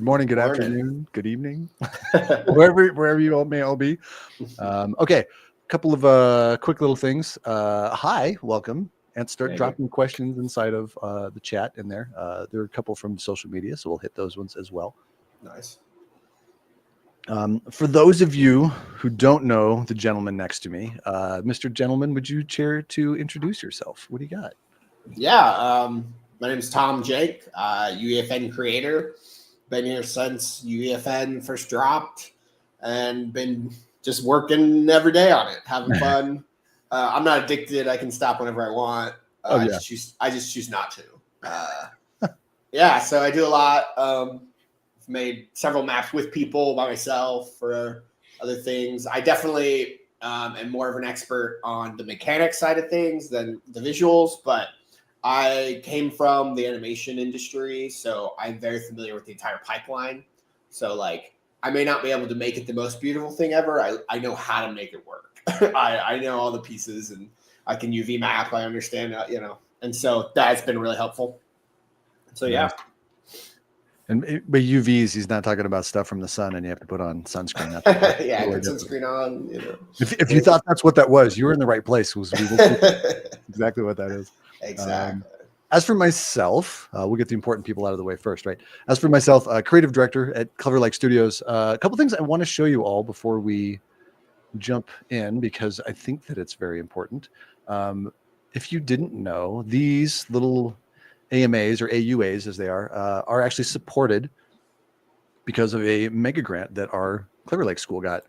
Good morning, good Morning. afternoon, good evening, wherever you all may all be. Okay, a couple of quick little things. Hi, welcome, and start Thank dropping questions inside of the chat in there. There are a couple from social media, so we'll hit those ones as well. Nice. For those of you who don't know the gentleman next to me, Mr. Gentleman, would you care to introduce yourself? What do you got? Yeah, my name is TomJank, UEFN creator. Been here since UEFN first dropped, and been just working every day on it, having fun. I'm not addicted. I can stop whenever I want. Oh, I yeah. just choose not to. Yeah, so I do a lot. I've made several maps with people, by myself, for other things. I definitely am more of an expert on the mechanics side of things than the visuals, but I came from the animation industry, so I'm very familiar with the entire pipeline. So, like, I may not be able to make it the most beautiful thing ever. I know how to make it work. I know all the pieces, and I can UV map. I understand, and so that's been really helpful. So, yeah. And by UVs, he's not talking about stuff from the sun, and you have to put on sunscreen. Yeah, put sunscreen on. If you thought that's what that was, you were in the right place. Exactly what that is. Exactly. As for myself, we'll get the important people out of the way first, right? As for myself, creative director at Cleverlike Studios. A couple things I want to show you all before we jump in, because I think that it's very important. If you didn't know, these little AMAs or AUAs, as they are actually supported because of a mega grant that our Cleverlake school got.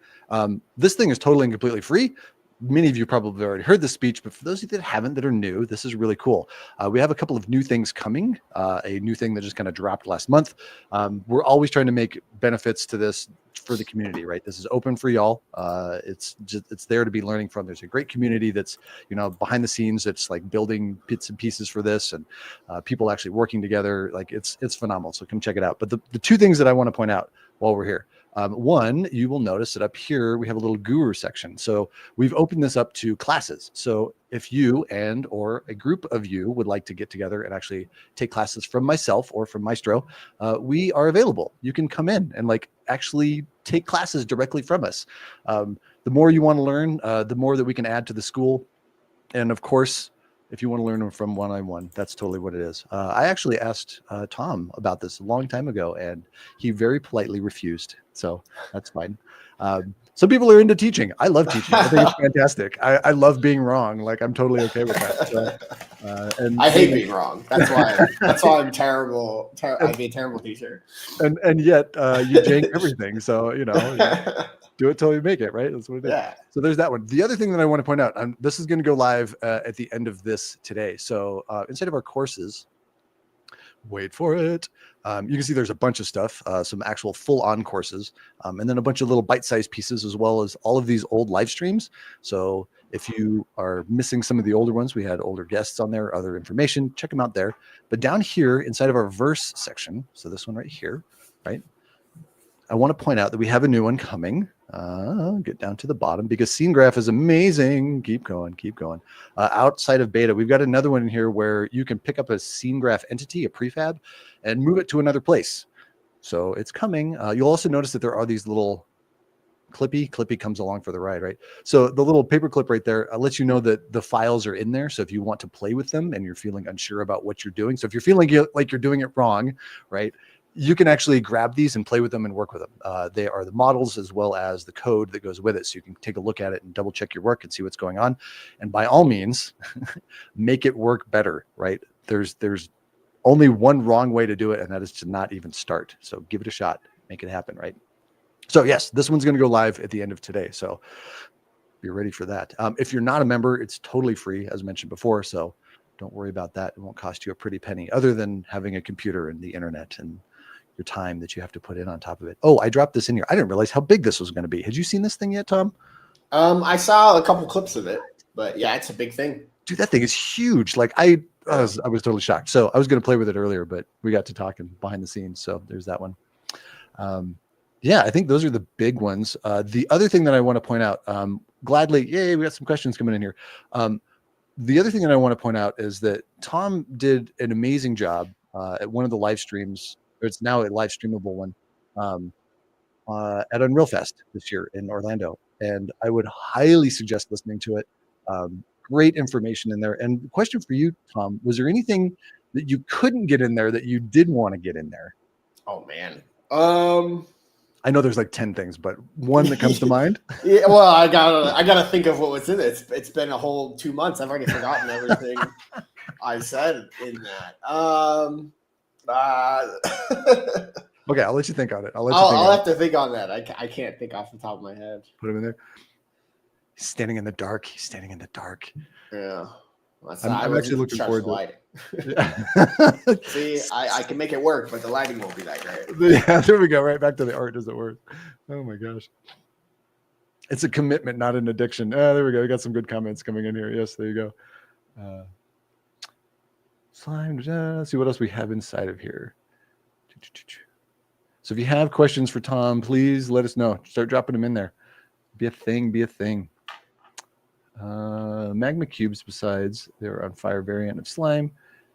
This thing is totally and completely free. Many of you probably already heard this speech, but for those of you that haven't, that are new, this is really cool. We have a couple of new things coming, a new thing that just kind of dropped last month. We're always trying to make benefits to this for the community, right? This is open for y'all. It's there to be learning from. There's a great community that's, behind the scenes. It's like building bits and pieces for this, and people actually working together. Like it's phenomenal. So come check it out. But the two things that I want to point out while we're here. One, you will notice that up here we have a little guru section. So we've opened this up to classes. So if you and or a group of you would like to get together and actually take classes from myself or from Maestro, we are available. You can come in and actually take classes directly from us. The more you want to learn, the more that we can add to the school. And of course, if you want to learn them from one-on-one, that's totally what it is. I actually asked Tom about this a long time ago, and he very politely refused. So that's fine. Some people are into teaching. I love teaching. I think it's fantastic. I love being wrong. Like, I'm totally okay with that. So, and I hate being wrong. That's why I'm terrible. I'd be a terrible teacher. And yet you jank everything. So, do it till you make it, right? That's what it is. Yeah. So there's that one. The other thing that I want to point out, this is going to go live at the end of this today. So instead of our courses, wait for it. You can see there's a bunch of stuff, some actual full-on courses, and then a bunch of little bite-sized pieces, as well as all of these old live streams. So if you are missing some of the older ones, we had older guests on there, other information, check them out there. But down here inside of our verse section, so this one right here, right? I want to point out that we have a new one coming. Get down to the bottom, because Scene Graph is amazing. Keep going. Outside of beta, we've got another one in here where you can pick up a Scene Graph entity, a prefab, and move it to another place. So it's coming. You'll also notice that there are these little Clippy comes along for the ride, right? So the little paper clip right there lets you know that the files are in there. So if you want to play with them and you're feeling unsure about what you're doing, so if you're feeling like you're doing it wrong, right, you can actually grab these and play with them and work with them. They are the models as well as the code that goes with it. So you can take a look at it and double check your work and see what's going on. And by all means, make it work better, right? There's only one wrong way to do it, and that is to not even start. So give it a shot, make it happen, right? So yes, this one's going to go live at the end of today. So be ready for that. If you're not a member, it's totally free, as mentioned before. So don't worry about that. It won't cost you a pretty penny, other than having a computer and the internet and your time that you have to put in on top of it. Oh, I dropped this in here. I didn't realize how big this was going to be. Had you seen this thing yet, Tom? I saw a couple clips of it, but yeah, it's a big thing. Dude, that thing is huge. Like I was totally shocked. So I was going to play with it earlier, but we got to talking behind the scenes. So there's that one. Yeah, I think those are the big ones. The other thing that I want to point out, gladly, yay, we got some questions coming in here. The other thing that I want to point out is that Tom did an amazing job at one of the live streams. Or it's now a live streamable one. at Unreal Fest this year in Orlando, and I would highly suggest listening to it. Great information in there. And the question for you, Tom, was there anything that you couldn't get in there that you did want to get in there? Oh man. I know there's like 10 things, but one that comes to mind. Yeah, well, I gotta think of what was in it. It's been a whole 2 months. I've already forgotten everything I said in that. Okay, I'll let you think on it. I'll have to think on that. I can't think off the top of my head. Put him in there. He's standing in the dark. Yeah. I'm actually looking forward to it. See, I can make it work, but the lighting won't be that great. Yeah, there we go. Right back to the art doesn't work. Oh my gosh. It's a commitment, not an addiction. There we go. We got some good comments coming in here. Yes, there you go. Slime. Let's see what else we have inside of here. So if you have questions for Tom, please let us know. Start dropping them in there. Be a thing. Magma cubes, besides they're on fire variant of slime,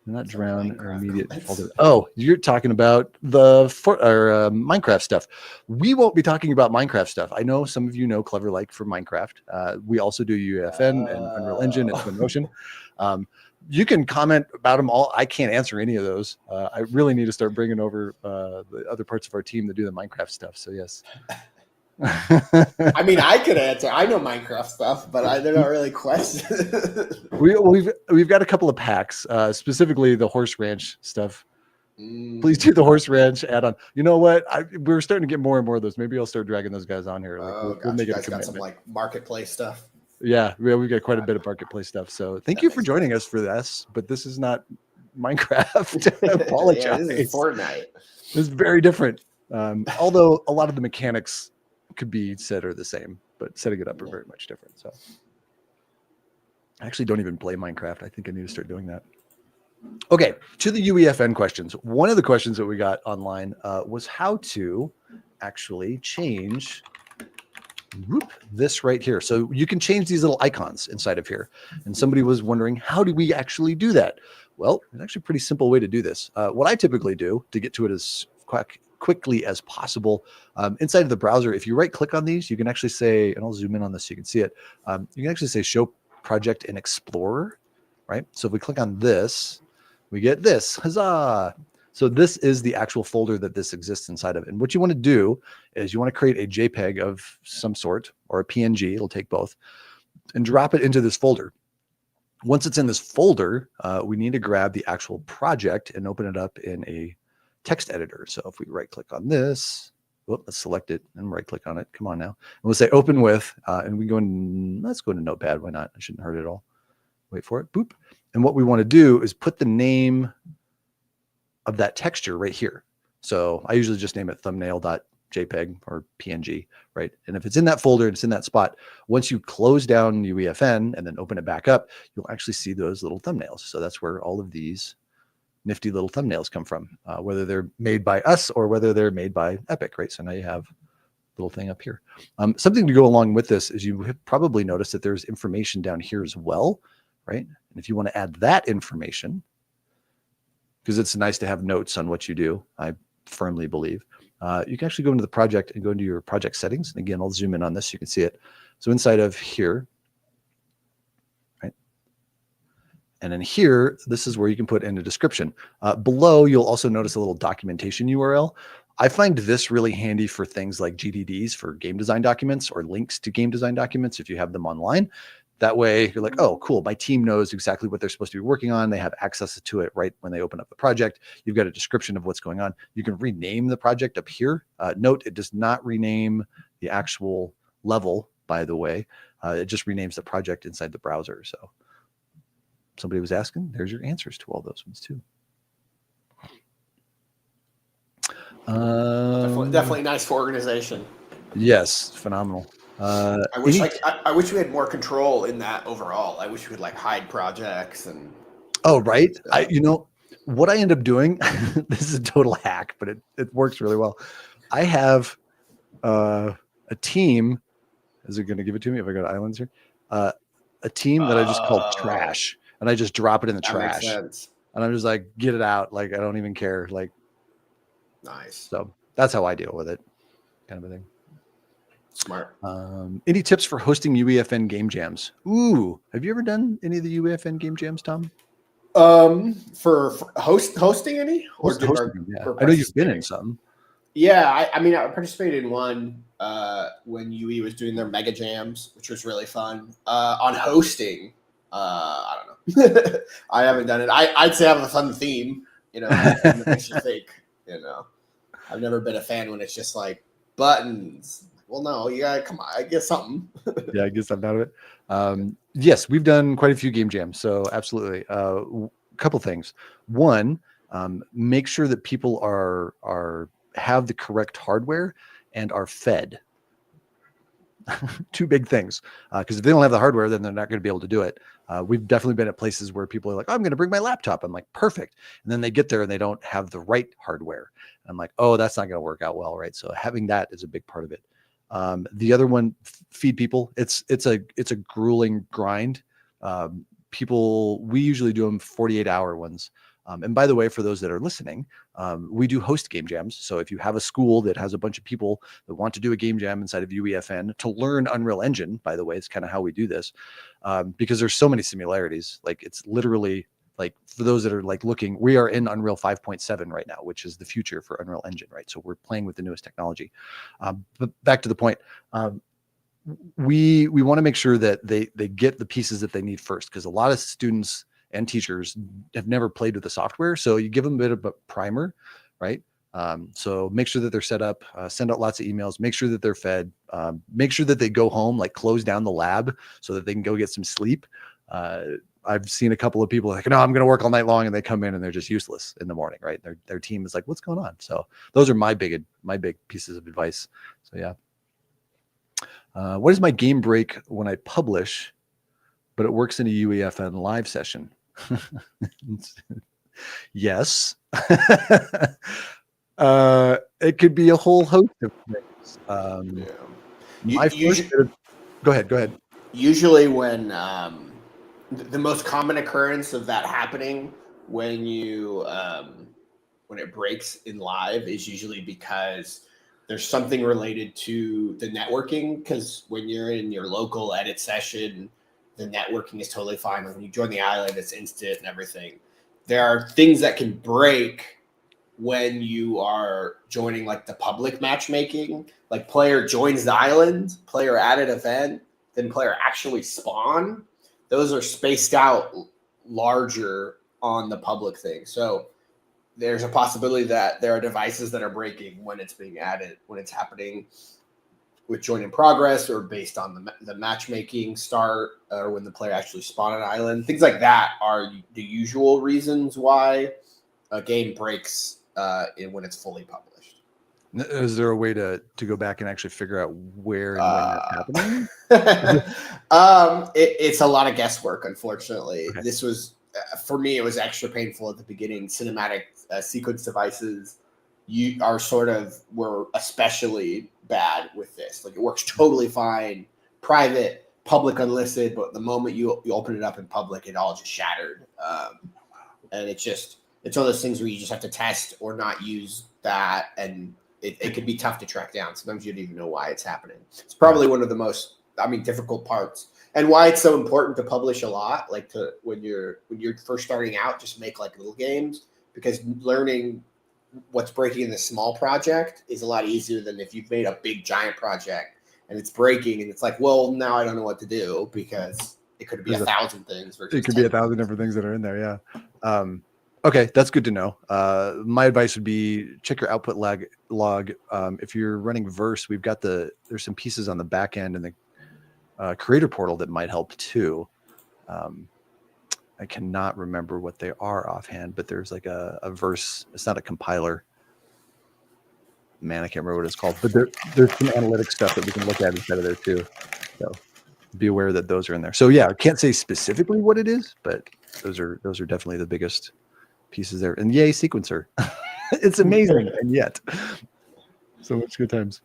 and not drown or immediate folder. Oh, you're talking about the Minecraft stuff. We won't be talking about Minecraft stuff. I know some of you know Cleverlike for Minecraft. We also do UEFN and Unreal Engine and Twinmotion. You can comment about them all. I can't answer any of those. I really need to start bringing over the other parts of our team that do the Minecraft stuff. So yes. I mean, I could answer. I know Minecraft stuff, but they're not really questions. We've got a couple of packs, specifically the horse ranch stuff. Please do the horse ranch add-on. You know what? We're starting to get more and more of those. Maybe I'll start dragging those guys on here. Like, we'll make it a commitment. Got some like marketplace stuff. Yeah, we've got quite a bit of marketplace stuff. So thank you for joining us for this. But this is not Minecraft. I apologize. Yeah, this is Fortnite. It's very different. Although a lot of the mechanics could be said are the same, but setting it up are very much different. So I actually don't even play Minecraft. I think I need to start doing that. Okay, to the UEFN questions. One of the questions that we got online was how to actually change this right here. So you can change these little icons inside of here. And somebody was wondering, how do we actually do that? Well, there's actually a pretty simple way to do this. What I typically do to get to it as quickly as possible, inside of the browser, if you right click on these, you can actually say, and I'll zoom in on this so you can see it. You can actually say show project in Explorer, right? So if we click on this, we get this. Huzzah! So this is the actual folder that this exists inside of. And what you want to do is you want to create a JPEG of some sort or a PNG, it'll take both, and drop it into this folder. Once it's in this folder, we need to grab the actual project and open it up in a text editor. So if we right click on this, let's select it and right click on it. Come on now. And we'll say open with, and we go in, let's go into Notepad. Why not? It shouldn't hurt at all. Wait for it. Boop. And what we want to do is put the name of that texture right here. So I usually just name it thumbnail.jpg or PNG, right? And if it's in that folder, it's in that spot. Once you close down UEFN and then open it back up, you'll actually see those little thumbnails. So that's where all of these nifty little thumbnails come from, whether they're made by us or whether they're made by Epic, right? So now you have a little thing up here. Something to go along with this is you have probably noticed that there's information down here as well, right? And if you want to add that information, because it's nice to have notes on what you do, I firmly believe, you can actually go into the project and go into your project settings. And again, I'll zoom in on this so you can see it. So inside of here, right? And in here, this is where you can put in a description. Below, you'll also notice a little documentation URL. I find this really handy for things like GDDs for game design documents or links to game design documents if you have them online. That way you're like, oh, cool. My team knows exactly what they're supposed to be working on. They have access to it right when they open up the project. You've got a description of what's going on. You can rename the project up here. Note, it does not rename the actual level, by the way. It just renames the project inside the browser. So somebody was asking, there's your answers to all those ones too. Definitely nice for organization. Yes, phenomenal. I wish we had more control in that overall. I wish we could like hide projects and. Oh, right. What I end up doing, this is a total hack, but it works really well. I have a team. Is it going to give it to me if I go to islands here? A team that I just call trash, and I just drop it in the trash. And I'm just like, get it out. Like, I don't even care. Like, nice. So that's how I deal with it, kind of a thing. Smart. Any tips for hosting UEFN game jams? Ooh, have you ever done any of the UEFN game jams, Tom? For hosting any or Hosting, yeah. I know you've been in some. Yeah, I mean, I participated in one when UE was doing their mega jams, which was really fun. On hosting, I don't know. I haven't done it. I'd say I have a fun theme, that makes you think, I've never been a fan when it's just like buttons. Well, no, you gotta come on. I guess something. Yeah, I guess I'm out of it. Yes, we've done quite a few game jams, so absolutely. Couple things. One, make sure that people have the correct hardware and are fed. Two big things, because if they don't have the hardware, then they're not going to be able to do it. We've definitely been at places where people are like, oh, I'm going to bring my laptop. I'm like, perfect. And then they get there and they don't have the right hardware. I'm like, oh, that's not going to work out well, right? So having that is a big part of it. The other one, feed people. It's a grueling grind. We usually do them 48-hour ones. And by the way, for those that are listening, we do host game jams. So if you have a school that has a bunch of people that want to do a game jam inside of UEFN to learn Unreal Engine, by the way, it's kind of how we do this, because there's so many similarities. Like it's literally like for those that are like looking, we are in Unreal 5.7 right now, which is the future for Unreal Engine, right? So we're playing with the newest technology. But back to the point, we want to make sure that they get the pieces that they need first, because a lot of students and teachers have never played with the software. So you give them a bit of a primer, right? So make sure that they're set up, send out lots of emails, make sure that they're fed, make sure that they go home, like close down the lab so that they can go get some sleep. I've seen a couple of people like, no, I'm going to work all night long, and they come in and they're just useless in the morning, right? Their team is like, what's going on? So those are my big pieces of advice. So yeah. What is my game break when I publish, but it works in a UEFN live session? Yes. It could be a whole host of things. Go ahead. Usually when the most common occurrence of that happening when it breaks in live is usually because there's something related to the networking, because when you're in your local edit session, the networking is totally fine. When you join the island, it's instant and everything. There are things that can break when you are joining like the public matchmaking, like player joins the island, player added event, then player actually spawn. Those are spaced out larger on the public thing. So there's a possibility that there are devices that are breaking when it's being added, when it's happening with join in progress or based on the matchmaking start, or when the player actually spawned an island. Things like that are the usual reasons why a game breaks when it's fully published. Is there a way to go back and actually figure out where and when that's happening? It's a lot of guesswork, unfortunately. Okay. This was, for me, it was extra painful at the beginning. Cinematic sequence devices were especially bad with this. Like it works totally fine, private, public, unlisted, but the moment you open it up in public, it all just shattered. And it's one of those things where you just have to test or not use that, and it can be tough to track down. Sometimes you don't even know why it's happening. It's probably one of the most, difficult parts, and why it's so important to publish a lot. Like when you're first starting out, just make like little games, because learning what's breaking in this small project is a lot easier than if you've made a big giant project and it's breaking and it's like, well, now I don't know what to do, because it could be 1,000 things. It could be 1,000 different things that are in there. Yeah. Okay. That's good to know. My advice would be check your output log. If you're running verse, there's some pieces on the back end in the creator portal that might help too. I cannot remember what they are offhand, but there's like a verse. It's not a compiler. Man, I can't remember what it's called, but there's some analytic stuff that we can look at inside of there too. So be aware that those are in there. So yeah, I can't say specifically what it is, but those are definitely the biggest pieces there. And yay, sequencer. It's amazing. And yet so much good times.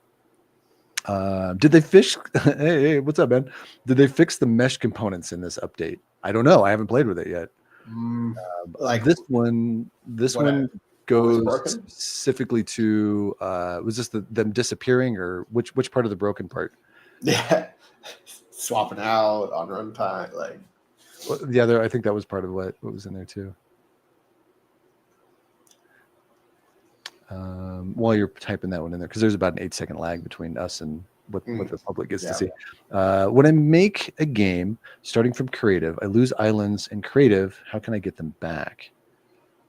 Did they hey, what's up, man? Did they fix the mesh components in this update? I don't know. I haven't played with it yet. Like this one, Always goes broken? specifically to was this them disappearing, or which part of the broken part? Yeah. Swapping out on runtime. Like, Well, the other, I think that was part of what was in there too. While you're typing that one in there, because there's about an 8-second lag between us and what the public gets to see. When I make a game starting from creative, I lose islands in creative. How can I get them back?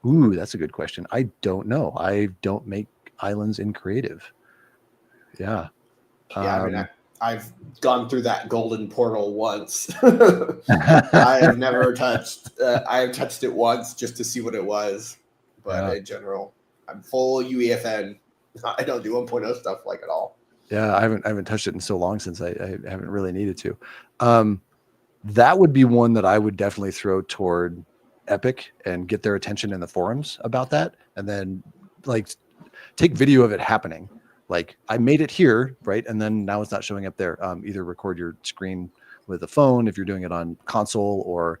Ooh, that's a good question. I don't know. I don't make islands in creative. Yeah. yeah, I mean, I've gone through that golden portal once. I have never touched. I have touched it once just to see what it was, but Yeah. in general, I'm full UEFN. I don't do 1.0 stuff like at all. Yeah, I haven't touched it in so long since I haven't really needed to. That would be one that I would definitely throw toward Epic and get their attention in the forums about that, and then like take video of it happening. Like, I made it here, right? And then now it's not showing up there. Either record your screen with a phone if you're doing it on console, or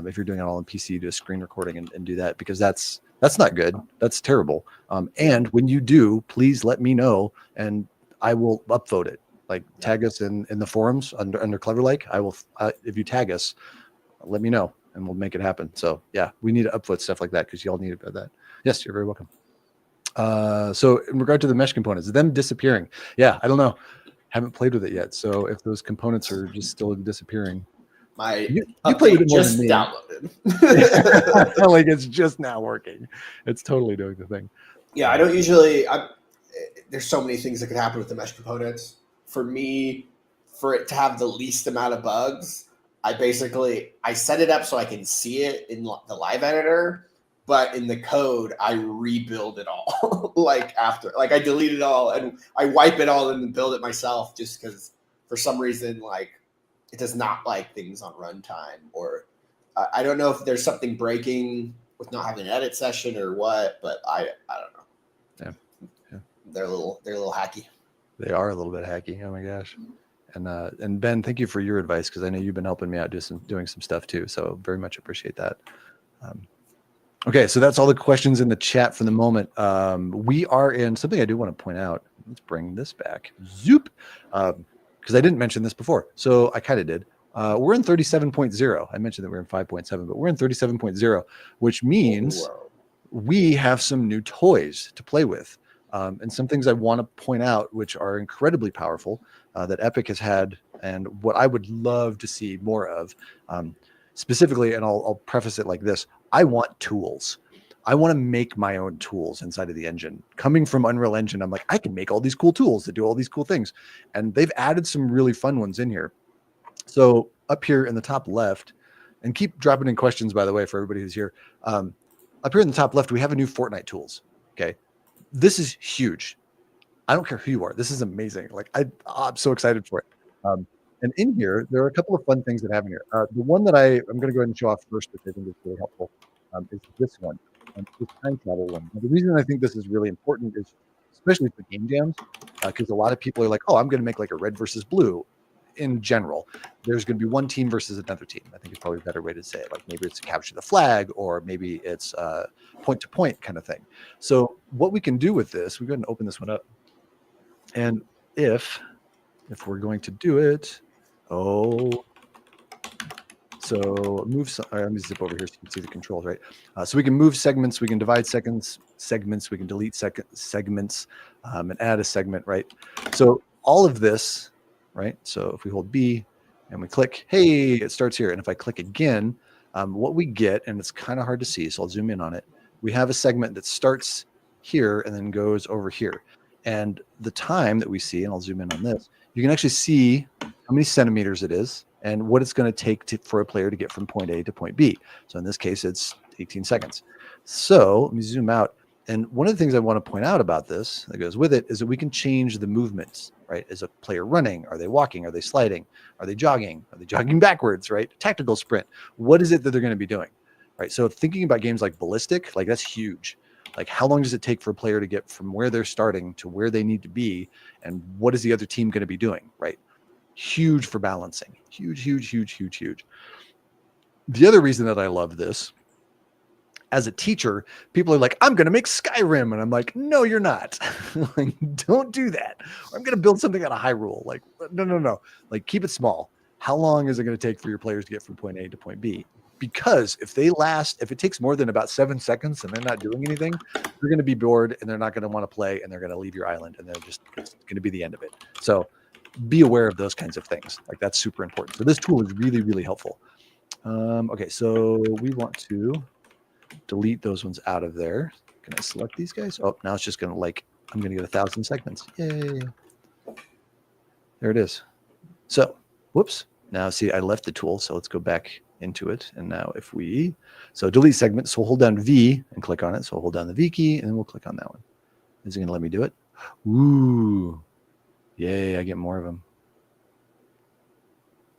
if you're doing it all on PC, do a screen recording and do that, because that's not good. That's terrible. And when you do, please let me know, and I will upvote it. Like, tag us in the forums under Cleverlike. I will, if you tag us, let me know and we'll make it happen. So yeah, we need to upvote stuff like that, because y'all need that. Yes, you're very welcome. So in regard to the mesh components, them disappearing. Yeah, I don't know. Haven't played with it yet. So if those components are just still disappearing, you play with it more than me. Downloaded. Like, it's just now working. It's totally doing the thing. Yeah, I don't usually. There's so many things that could happen with the mesh components. For me, for it to have the least amount of bugs, I set it up so I can see it in the live editor, but in the code I rebuild it all. Like, after, like, I delete it all and I wipe it all and then build it myself, just because for some reason, like, it does not like things on runtime, or I don't know if there's something breaking with not having an edit session or what, but I don't know. Yeah. They're a little hacky. They are a little bit hacky. Oh my gosh. And Ben, thank you for your advice, because I know you've been helping me out doing some stuff too. So very much appreciate that. Okay, so that's all the questions in the chat for the moment. We are in something I do want to point out. Let's bring this back. Zoop. Because I didn't mention this before. So I kind of did. We're in 37.0. I mentioned that we're in 5.7, but we're in 37.0, which means we have some new toys to play with. And some things I want to point out, which are incredibly powerful, that Epic has had, and what I would love to see more of. Specifically, and I'll preface it like this: I want tools. I want to make my own tools inside of the engine. Coming from Unreal Engine, I'm like, I can make all these cool tools that do all these cool things. And they've added some really fun ones in here. So up here in the top left, and keep dropping in questions, by the way, for everybody who's here. Up here in the top left, we have a new Fortnite tools. Okay. This is huge. I don't care who you are. This is amazing. Like, I'm so excited for it. And in here, there are a couple of fun things that have in here. The one that I'm going to go ahead and show off first, which I think is really helpful, is this one, this time travel one. Now, the reason I think this is really important is, especially for game jams, because a lot of people are like, oh, I'm going to make like a red versus blue. In general, there's going to be one team versus another team. I think it's probably a better way to say it. Like, maybe it's to capture the flag, or maybe it's point to point kind of thing. So what we can do with this, we go ahead and open this one up. And if we're going to do it, so move. Let me zip over here so you can see the controls, right? So we can move segments, we can divide segments, we can delete segments, and add a segment, right? So all of this, right? So if we hold B and we click, hey, it starts here. And if I click again, what we get, and it's kind of hard to see, so I'll zoom in on it. We have a segment that starts here and then goes over here. And the time that we see, and I'll zoom in on this, you can actually see how many centimeters it is and what it's going to take for a player to get from point A to point B. So in this case, it's 18 seconds. So let me zoom out. And one of the things I want to point out about this that goes with it is that we can change the movements, right? Is a player running? Are they walking? Are they sliding? Are they jogging? Are they jogging backwards, right? Tactical sprint. What is it that they're going to be doing, right? So thinking about games like Ballistic, like, that's huge. Like, how long does it take for a player to get from where they're starting to where they need to be? And what is the other team going to be doing, right? Huge for balancing. Huge. The other reason that I love this as a teacher, people are like, I'm going to make Skyrim. And I'm like, no, you're not. Like, don't do that. Or I'm going to build something on a Hyrule. Like, no. Like, keep it small. How long is it going to take for your players to get from point A to point B? Because if it takes more than about 7 seconds and they're not doing anything, they're going to be bored and they're not going to want to play and they're going to leave your island and it's going to be the end of it. So be aware of those kinds of things. Like, that's super important. So this tool is really, really helpful. Okay, so we want to delete those ones out of there. Can I select these guys? Oh, now it's just going to I'm going to get 1,000 segments. Yay. There it is. So, whoops. Now see, I left the tool. So let's go back into it. And now so delete segment. So we'll hold down V and click on it. So we'll hold down the V key and then we'll click on that one. Is it going to let me do it? Ooh. Yay. I get more of them.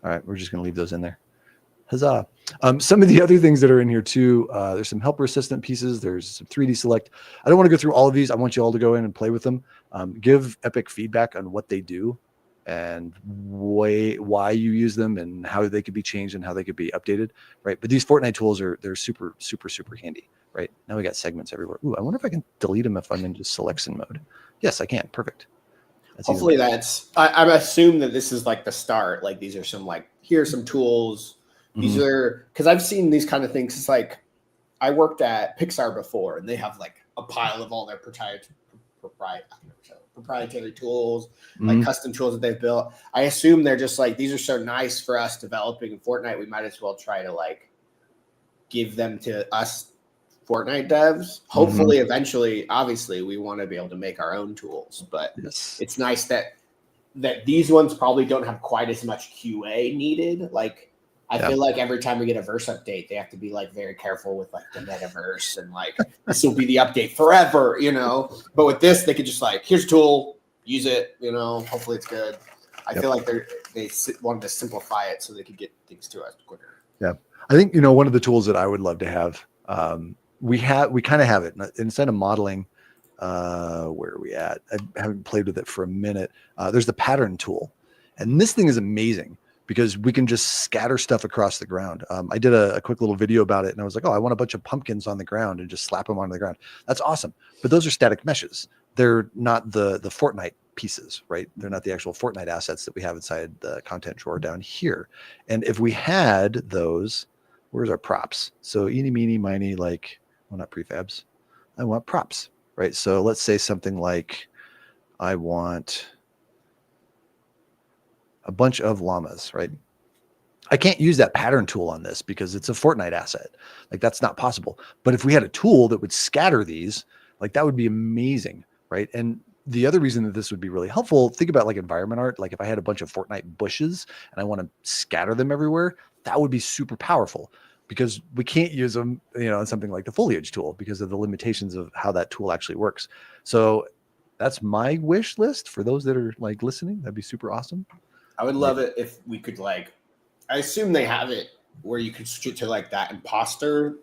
All right. We're just going to leave those in there. Huzzah. Some of the other things that are in here too, there's some helper assistant pieces. There's some 3D select. I don't want to go through all of these. I want you all to go in and play with them. Give Epic feedback on what they do and why you use them and how they could be changed and how they could be updated, right? But these Fortnite tools they're super, super, super handy, right? Now we got segments everywhere. Ooh, I wonder if I can delete them if I'm in just selection mode. Yes, I can. Perfect. Hopefully I'm assuming that this is like the start. Like, these are some here's some tools. These are, because I've seen these kind of things. It's like, I worked at Pixar before, and they have like a pile of all their proprietary tools, like custom tools that they've built. I assume they're just like, these are so nice for us developing in Fortnite. We might as well try to give them to us Fortnite devs. Hopefully, eventually, obviously, we want to be able to make our own tools. But it's nice that these ones probably don't have quite as much QA needed. I feel like every time we get a verse update, they have to be very careful with the metaverse and this will be the update forever, But with this, they could just here's a tool, use it, hopefully it's good. I feel like they wanted to simplify it so they could get things to us quicker. Yeah, I think one of the tools that I would love to have, we kind of have it instead of modeling. Where are we at? I haven't played with it for a minute. There's the pattern tool, and this thing is amazing because we can just scatter stuff across the ground. I did a quick little video about it and I was like, oh, I want a bunch of pumpkins on the ground and just slap them onto the ground. That's awesome. But those are static meshes. They're not the Fortnite pieces, right? They're not the actual Fortnite assets that we have inside the content drawer down here. And if we had those, where's our props? So eeny, meeny, miny, well, not prefabs. I want props, right? So let's say something like I want a bunch of llamas, right? I can't use that pattern tool on this because it's a Fortnite asset. That's not possible. But if we had a tool that would scatter these, that would be amazing, right? And the other reason that this would be really helpful, think about environment art. If I had a bunch of Fortnite bushes and I want to scatter them everywhere, that would be super powerful because we can't use them, in something like the foliage tool because of the limitations of how that tool actually works. So that's my wish list for those that are listening. That'd be super awesome. I would love it if we could I assume they have it where you could switch it to that imposter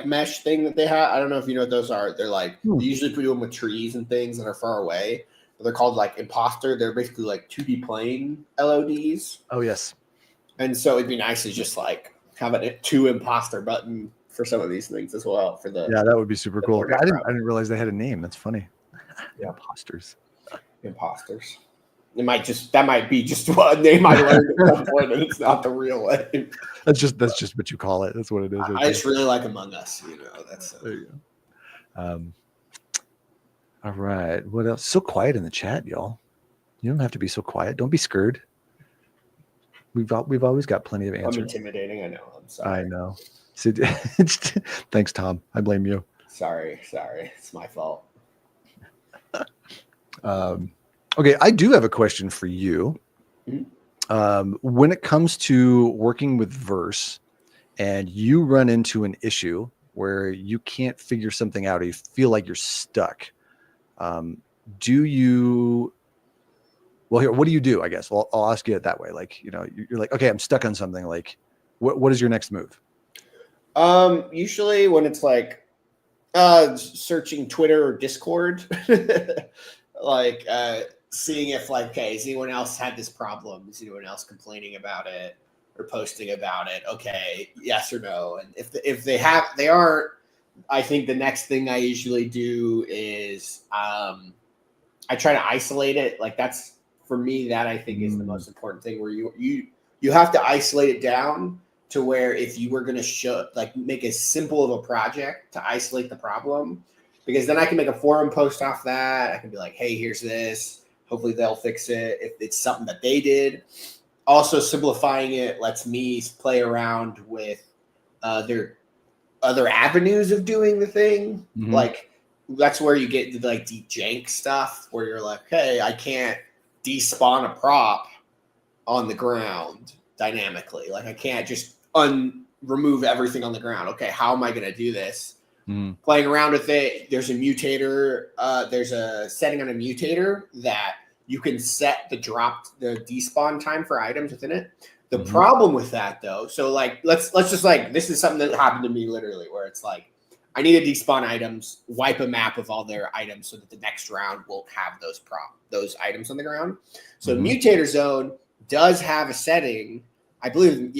mesh thing that they have. I don't know if you know what those are. They're they usually put them with trees and things that are far away. But they're called imposter. They're basically 2D plane LODs. Oh yes. And so it'd be nice to just have a 2 imposter button for some of these things as well. Yeah, that would be super cool. I didn't realize they had a name. That's funny. Yeah. Imposters. That might be just one name I learned at some point, and it's not the real name. That's just what you call it. That's what it is. I just really like Among Us. That's there you go. All right. What else? So quiet in the chat, y'all. You don't have to be so quiet. Don't be scared. We've always got plenty of answers. I'm intimidating. I know. I'm sorry. I know. Thanks, Tom. I blame you. Sorry. It's my fault. Okay, I do have a question for you. When it comes to working with Verse and you run into an issue where you can't figure something out or you feel like you're stuck, what do you do? I guess I'll ask you it that way. You're like, okay, I'm stuck on something. What is your next move? Usually when it's searching Twitter or Discord, seeing if okay, has anyone else had this problem? Is anyone else complaining about it or posting about it? Okay, yes or no. And if they aren't, I think the next thing I usually do is I try to isolate it. Like that's for me, that I think is the most important thing, where you have to isolate it down to where if you were going to show, like, make as simple of a project to isolate the problem, because then I can make a forum post off that. I can be like, hey, here's this. Hopefully they'll fix it if it's something that they did. Also, simplifying it lets me play around with their other avenues of doing the thing. Like, that's where you get into like deep jank stuff, where you're like, hey, I can't despawn a prop on the ground dynamically. Like, I can't just remove everything on the ground. Okay, how am I going to do this? Playing around with it. There's a mutator. There's a setting on a mutator that you can set the despawn time for items within it. The problem with that, though, so like let's just like, this is something that happened to me literally, where it's like, I need to despawn items, wipe a map of all their items so that the next round won't have those items on the ground. So Mutator Zone does have a setting, I believe,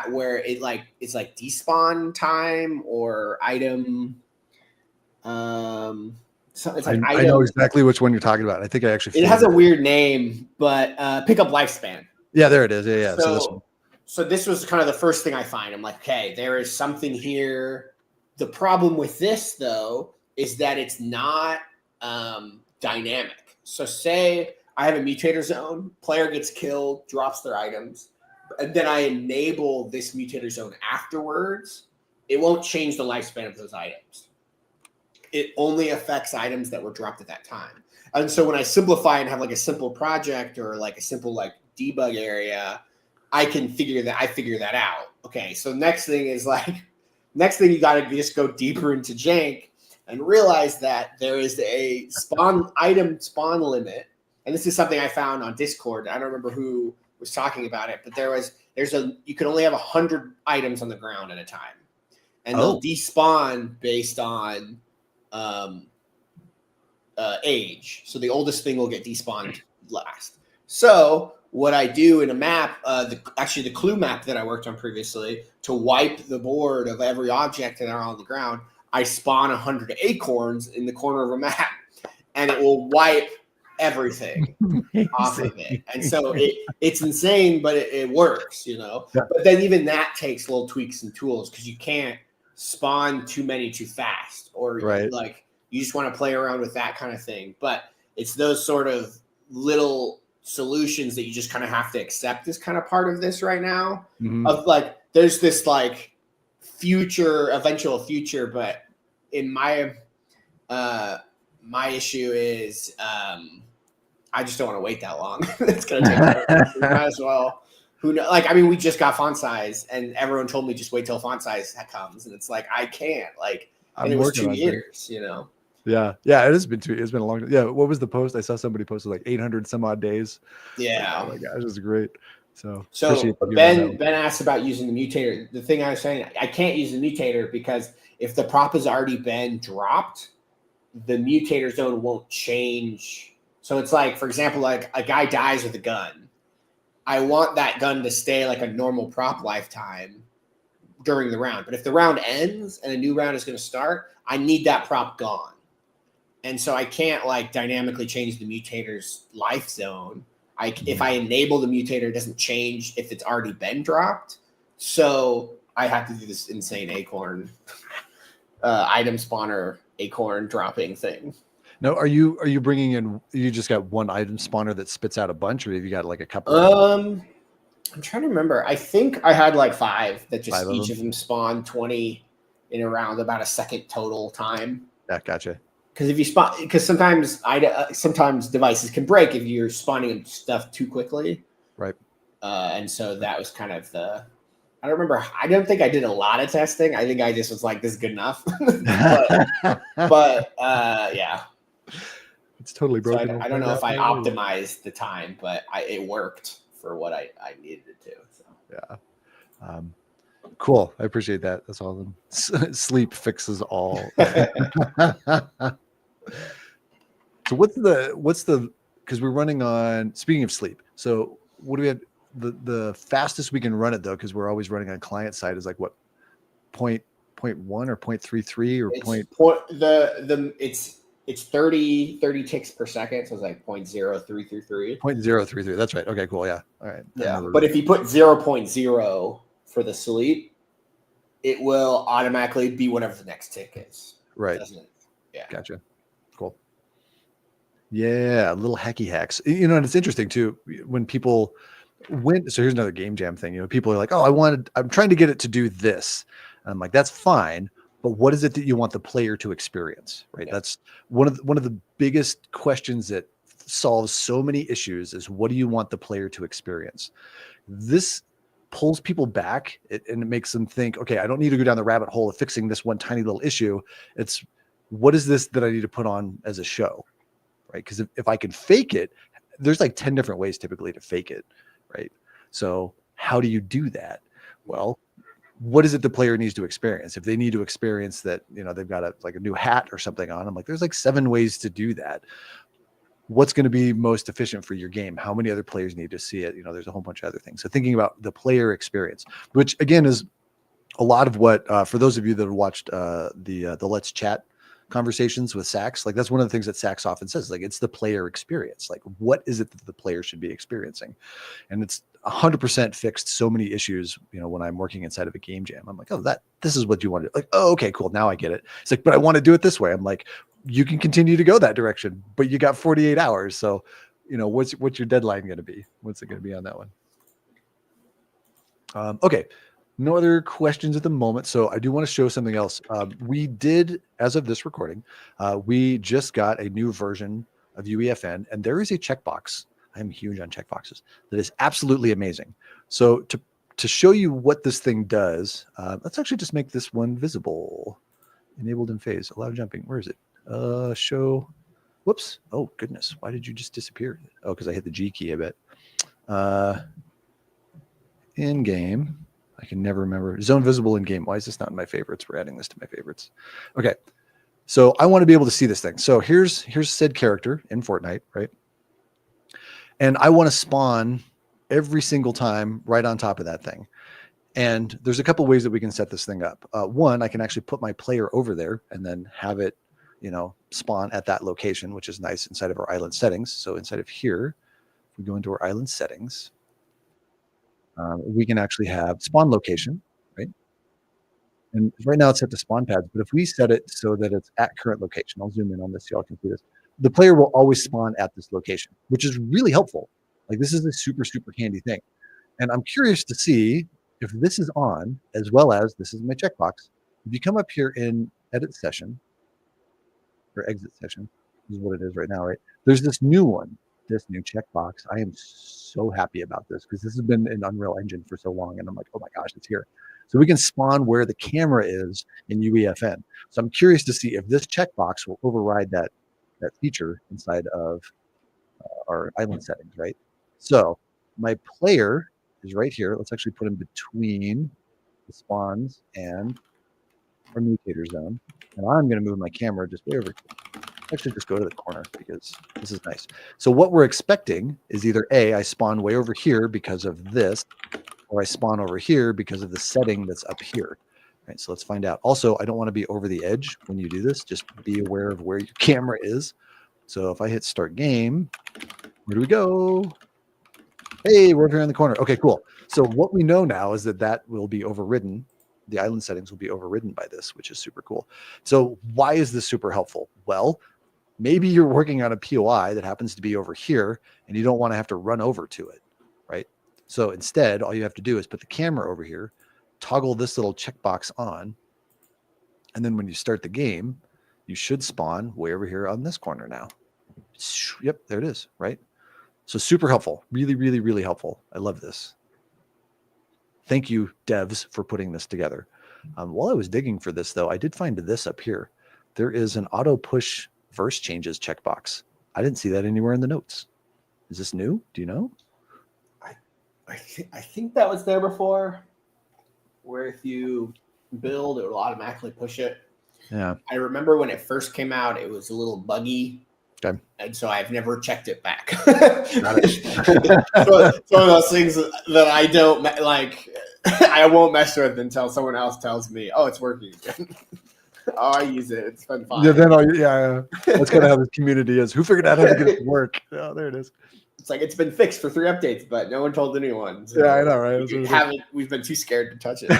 where it's like despawn time or item. So it's like I know exactly which one you're talking about. I think I actually. It has a weird name, but pick up lifespan. Yeah, there it is. Yeah. So this was kind of the first thing I find. I'm like, okay, there is something here. The problem with this, though, is that it's not dynamic. So say I have a mutator zone, player gets killed, drops their items, and then I enable this mutator zone afterwards. It won't change the lifespan of those items. It only affects items that were dropped at that time. And so when I simplify and have like a simple project or like a simple like debug area, I figure that out. Okay, so next thing you got to just go deeper into jank and realize that there is a item spawn limit. And this is something I found on Discord. I don't remember who was talking about it, but you can only have 100 items on the ground at a time, and they'll despawn based on age. So the oldest thing will get despawned last. So what I do in a map, the clue map that I worked on previously, to wipe the board of every object that are on the ground, I spawn 100 acorns in the corner of a map, and it will wipe everything off of it. And so it's insane, but it works, you know. Yeah. But then even that takes little tweaks and tools, because you can't spawn too many too fast, or like you just want to play around with that kind of thing. But it's those sort of little solutions that you just kind of have to accept as kind of part of this right now. Of like, there's this like eventual future, but in my issue is I just don't want to wait that long. It's gonna take forever. We might as well. Who knows? Like, I mean, we just got font size, and everyone told me just wait till font size comes, and it's like I can't. Like, and it was 2 years, you know. Yeah, it has been 2 years. It's been a long time. Yeah, what was the post? I saw somebody posted like 800 some odd days. Yeah. Like, oh my gosh, this is great. So Ben asked about using the mutator. The thing I was saying, I can't use the mutator because if the prop has already been dropped, the mutator zone won't change. So it's like, for example, like a guy dies with a gun. I want that gun to stay like a normal prop lifetime during the round. But if the round ends and a new round is going to start, I need that prop gone. And so I can't like dynamically change the mutator's life zone. If I enable the mutator, it doesn't change if it's already been dropped. So I have to do this insane acorn item spawner acorn dropping thing. Now, are you bringing in? You just got one item spawner that spits out a bunch, or have you got like a couple? I'm trying to remember. I think I had like 5 that just each of them spawn 20 in around about a second total time. Yeah, gotcha. Because if you spawn, because sometimes devices can break if you're spawning stuff too quickly. Right. And so that was kind of I don't remember. I don't think I did a lot of testing. I think I just was like, this is good enough. but yeah. It's totally broken. So I don't know if I optimized the time, but it worked for what I needed it to. So. Yeah. Cool. I appreciate that. That's awesome. Sleep fixes all. So what's the because we're running on, speaking of sleep, so what do we have? The fastest we can run it though, because we're always running on client side, is like what, 0.1 or 0.33 or It's point it's 30 ticks per second, so it's like 0.0333. 0.033. That's right. Okay, cool. Yeah. All right. Yeah, but if you put 0.0 for the sleep, it will automatically be whatever the next tick is. Right. Doesn't it? Yeah. Gotcha. Cool. Yeah, little hacky hacks. You know, and it's interesting too when people so here's another game jam thing. You know, people are like, "Oh, I'm trying to get it to do this." And I'm like, "That's fine, but what is it that you want the player to experience?" Right? Yeah. That's one of the biggest questions that solves so many issues is what do you want the player to experience? This pulls people back and it makes them think, okay, I don't need to go down the rabbit hole of fixing this one tiny little issue. It's what is this that I need to put on as a show? Right? Because if I can fake it, there's like 10 different ways typically to fake it, right? So how do you do that? Well, what is it the player needs to experience? If they need to experience that, you know, they've got a new hat or something on, I'm like, there's like 7 ways to do that. What's going to be most efficient for your game? How many other players need to see it? You know, there's a whole bunch of other things. So thinking about the player experience, which again is a lot of what, for those of you that have watched the Let's Chat conversations with Sax, like that's one of the things that Sax often says, like it's the player experience. Like what is it that the player should be experiencing? And it's 100% fixed so many issues, you know, when I'm working inside of a game jam. I'm like, oh, this is what you want to do. Like, oh, okay, cool. Now I get it. It's like, but I want to do it this way. I'm like, you can continue to go that direction, but you got 48 hours. So, you know, what's your deadline going to be? What's it going to be on that one? Okay. No other questions at the moment. So I do want to show something else. We did, as of this recording, we just got a new version of UEFN, and there is a checkbox. I'm huge on checkboxes. That is absolutely amazing. So to show you what this thing does, let's actually just make this one visible. Enabled in phase, allow jumping. Where is it? Show. Whoops. Oh, goodness. Why did you just disappear? Oh, because I hit the G key, I bet. In game. I can never remember. Zone visible in game. Why is this not in my favorites? We're adding this to my favorites. Okay. So I want to be able to see this thing. So here's said character in Fortnite, right? And I want to spawn every single time right on top of that thing. And there's a couple ways that we can set this thing up. One, I can actually put my player over there and then have it, you know, spawn at that location, which is nice inside of our island settings. So inside of here, if we go into our island settings, we can actually have spawn location, right? And right now it's set to spawn pads, but if we set it so that it's at current location, I'll zoom in on this so y'all can see this. The player will always spawn at this location, which is really helpful. Like this is a super, super handy thing. And I'm curious to see if this is on, as well as this is my checkbox. If you come up here in edit session or exit session, this is what it is right now, right? There's this new one. This new checkbox. I am so happy about this because this has been in Unreal Engine for so long. And I'm like, oh my gosh, it's here. So we can spawn where the camera is in UEFN. So I'm curious to see if this checkbox will override that feature inside of our island settings, right? So my player is right here. Let's actually put him between the spawns and our mutator zone. And I'm going to move my camera just way over here. Actually just go to the corner because this is nice. So what we're expecting is either A, I spawn way over here because of this, or I spawn over here because of the setting that's up here. Right, so let's find out. Also, I don't want to be over the edge when you do this. Just be aware of where your camera is. So if I hit start game, where do we go? Hey, we're over here in the corner. Okay, cool. So what we know now is that will be overridden. The island settings will be overridden by this, which is super cool. So why is this super helpful? Well, maybe you're working on a POI that happens to be over here and you don't want to have to run over to it, right? So instead, all you have to do is put the camera over here, toggle this little checkbox on, and then when you start the game, you should spawn way over here on this corner now. Yep, there it is, right? So super helpful. Really, really, really helpful. I love this. Thank you, devs, for putting this together. While I was digging for this, though, I did find this up here. There is an auto push verse changes checkbox. I didn't see that anywhere in the notes. Is this new? Do you know? I think that was there before, where if you build, it will automatically push it. Yeah. I remember when it first came out, it was a little buggy. Okay. And so I've never checked it back. So it's one of those things that I don't like. I won't mess with it until someone else tells me, "Oh, it's working again." Oh, I use it. It's been fine. Yeah, then that's kind of how this community is. Who figured out how to get it to work? Oh, there it is. It's like it's been fixed for 3 updates, but no one told anyone. So Yeah, I know, right? We've been too scared to touch it.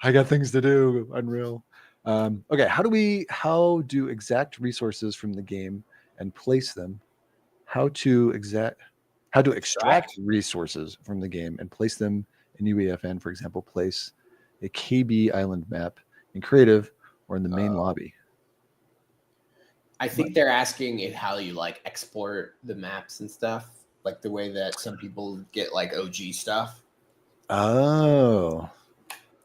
I got things to do. Unreal. Okay, how do exact resources from the game and place them? How to extract resources from the game and place them in UEFN, for example, place a KB island map in creative or in the main lobby. I think they're asking how you like export the maps and stuff, like the way that some people get like OG stuff. Oh.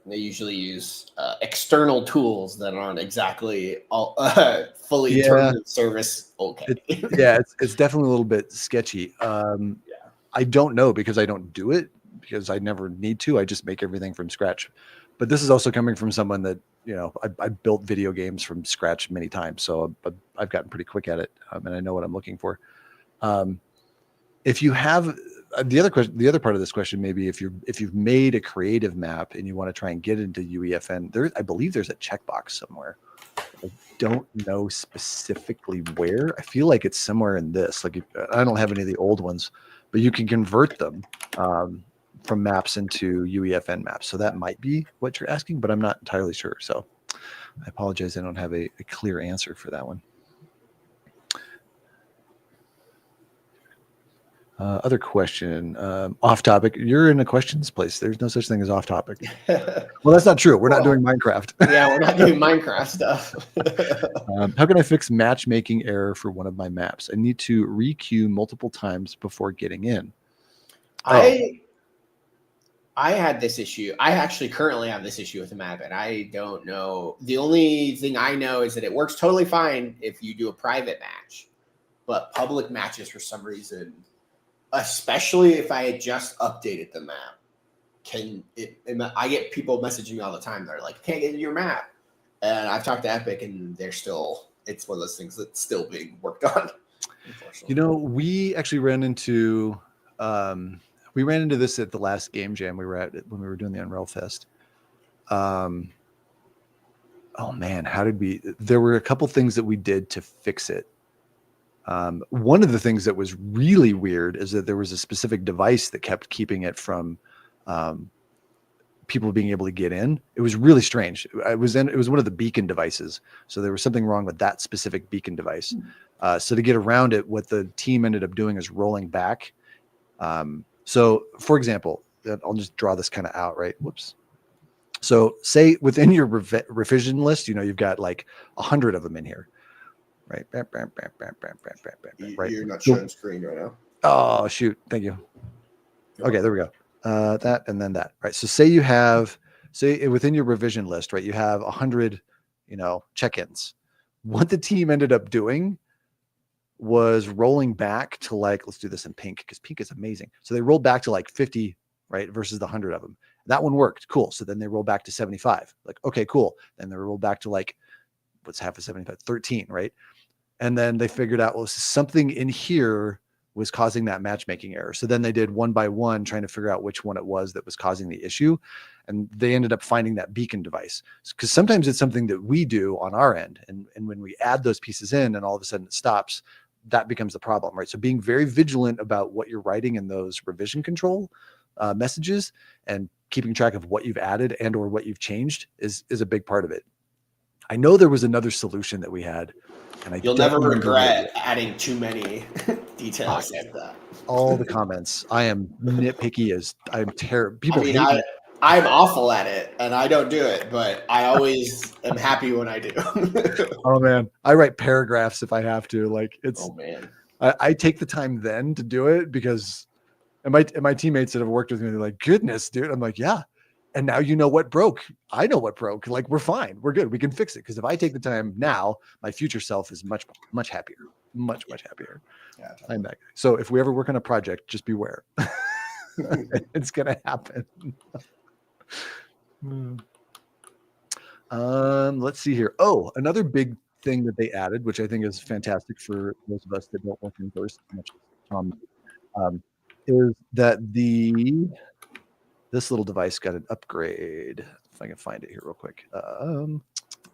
They usually use external tools that aren't exactly all fully terms of service. Okay. It's definitely a little bit sketchy. I don't know because I don't do it because I never need to. I just make everything from scratch. But this is also coming from someone that, I built video games from scratch many times. So I've gotten pretty quick at it and I know what I'm looking for. If you have the other part of this question, maybe if you've made a creative map and you want to try and get into UEFN, I believe there's a checkbox somewhere. I don't know specifically where. I feel like it's somewhere in this. Like I don't have any of the old ones, but you can convert them from maps into UEFN maps. So that might be what you're asking, but I'm not entirely sure. So I apologize. I don't have a clear answer for that one. Other question, off topic. You're in a questions place. There's no such thing as off topic. Well, that's not true. We're not doing Minecraft. Yeah, we're not doing Minecraft stuff. How can I fix matchmaking error for one of my maps? I need to re-queue multiple times before getting in. I had this issue. I actually currently have this issue with the map, and I don't know. The only thing I know is that it works totally fine if you do a private match, but public matches for some reason, especially if I had just updated the map, I get people messaging me all the time. They're like, "Can't get into your map," and I've talked to Epic, and it's one of those things that's still being worked on. We actually ran into this at the last game jam we were at when we were doing the Unreal Fest. Oh man, there were a couple things that we did to fix it. One of the things that was really weird is that there was a specific device that kept keeping it from people being able to get in. It was really strange. It was one of the beacon devices. So there was something wrong with that specific beacon device. So to get around it, what the team ended up doing is rolling back. So for example, I'll just draw this kind of out, right? Whoops. So say within your revision list, you've got like 100 of them in here. Right. You're not showing screen right now. Oh, shoot. Thank you. Okay, there we go. That and then that. Right. So say within your revision list, right, you have 100, check-ins. What the team ended up doing was rolling back to let's do this in pink because pink is amazing. So they rolled back to 50, right, versus the 100 of them. That one worked. Cool. So then they roll back to 75. Okay, cool. Then they roll back to what's half of 75? 13, right? And then they figured out, something in here was causing that matchmaking error. So then they did one by one, trying to figure out which one it was that was causing the issue. And they ended up finding that beacon device. Because sometimes it's something that we do on our end. And when we add those pieces in and all of a sudden it stops, that becomes the problem, right? So being very vigilant about what you're writing in those revision control messages and keeping track of what you've added and or what you've changed is a big part of it. I know there was another solution that we had, and you'll never regret adding too many details like that. All the comments. I am nitpicky as I'm terrible. People hate me. I'm awful at it, and I don't do it, but I always am happy when I do. Oh man, I write paragraphs if I have to. Oh man, I take the time then to do it because, and my teammates that have worked with me, they're like, "Goodness, dude." I'm like, "Yeah." And now you know what broke. I know what broke. We're fine. We're good. We can fix it. Because if I take the time now, my future self is much, much happier. Much happier. Yeah, I'm that guy. So if we ever work on a project, just beware. It's gonna happen. Let's see here. Oh, another big thing that they added, which I think is fantastic for those of us that don't work in burst much as Tom, is that the this little device got an upgrade. If I can find it here real quick.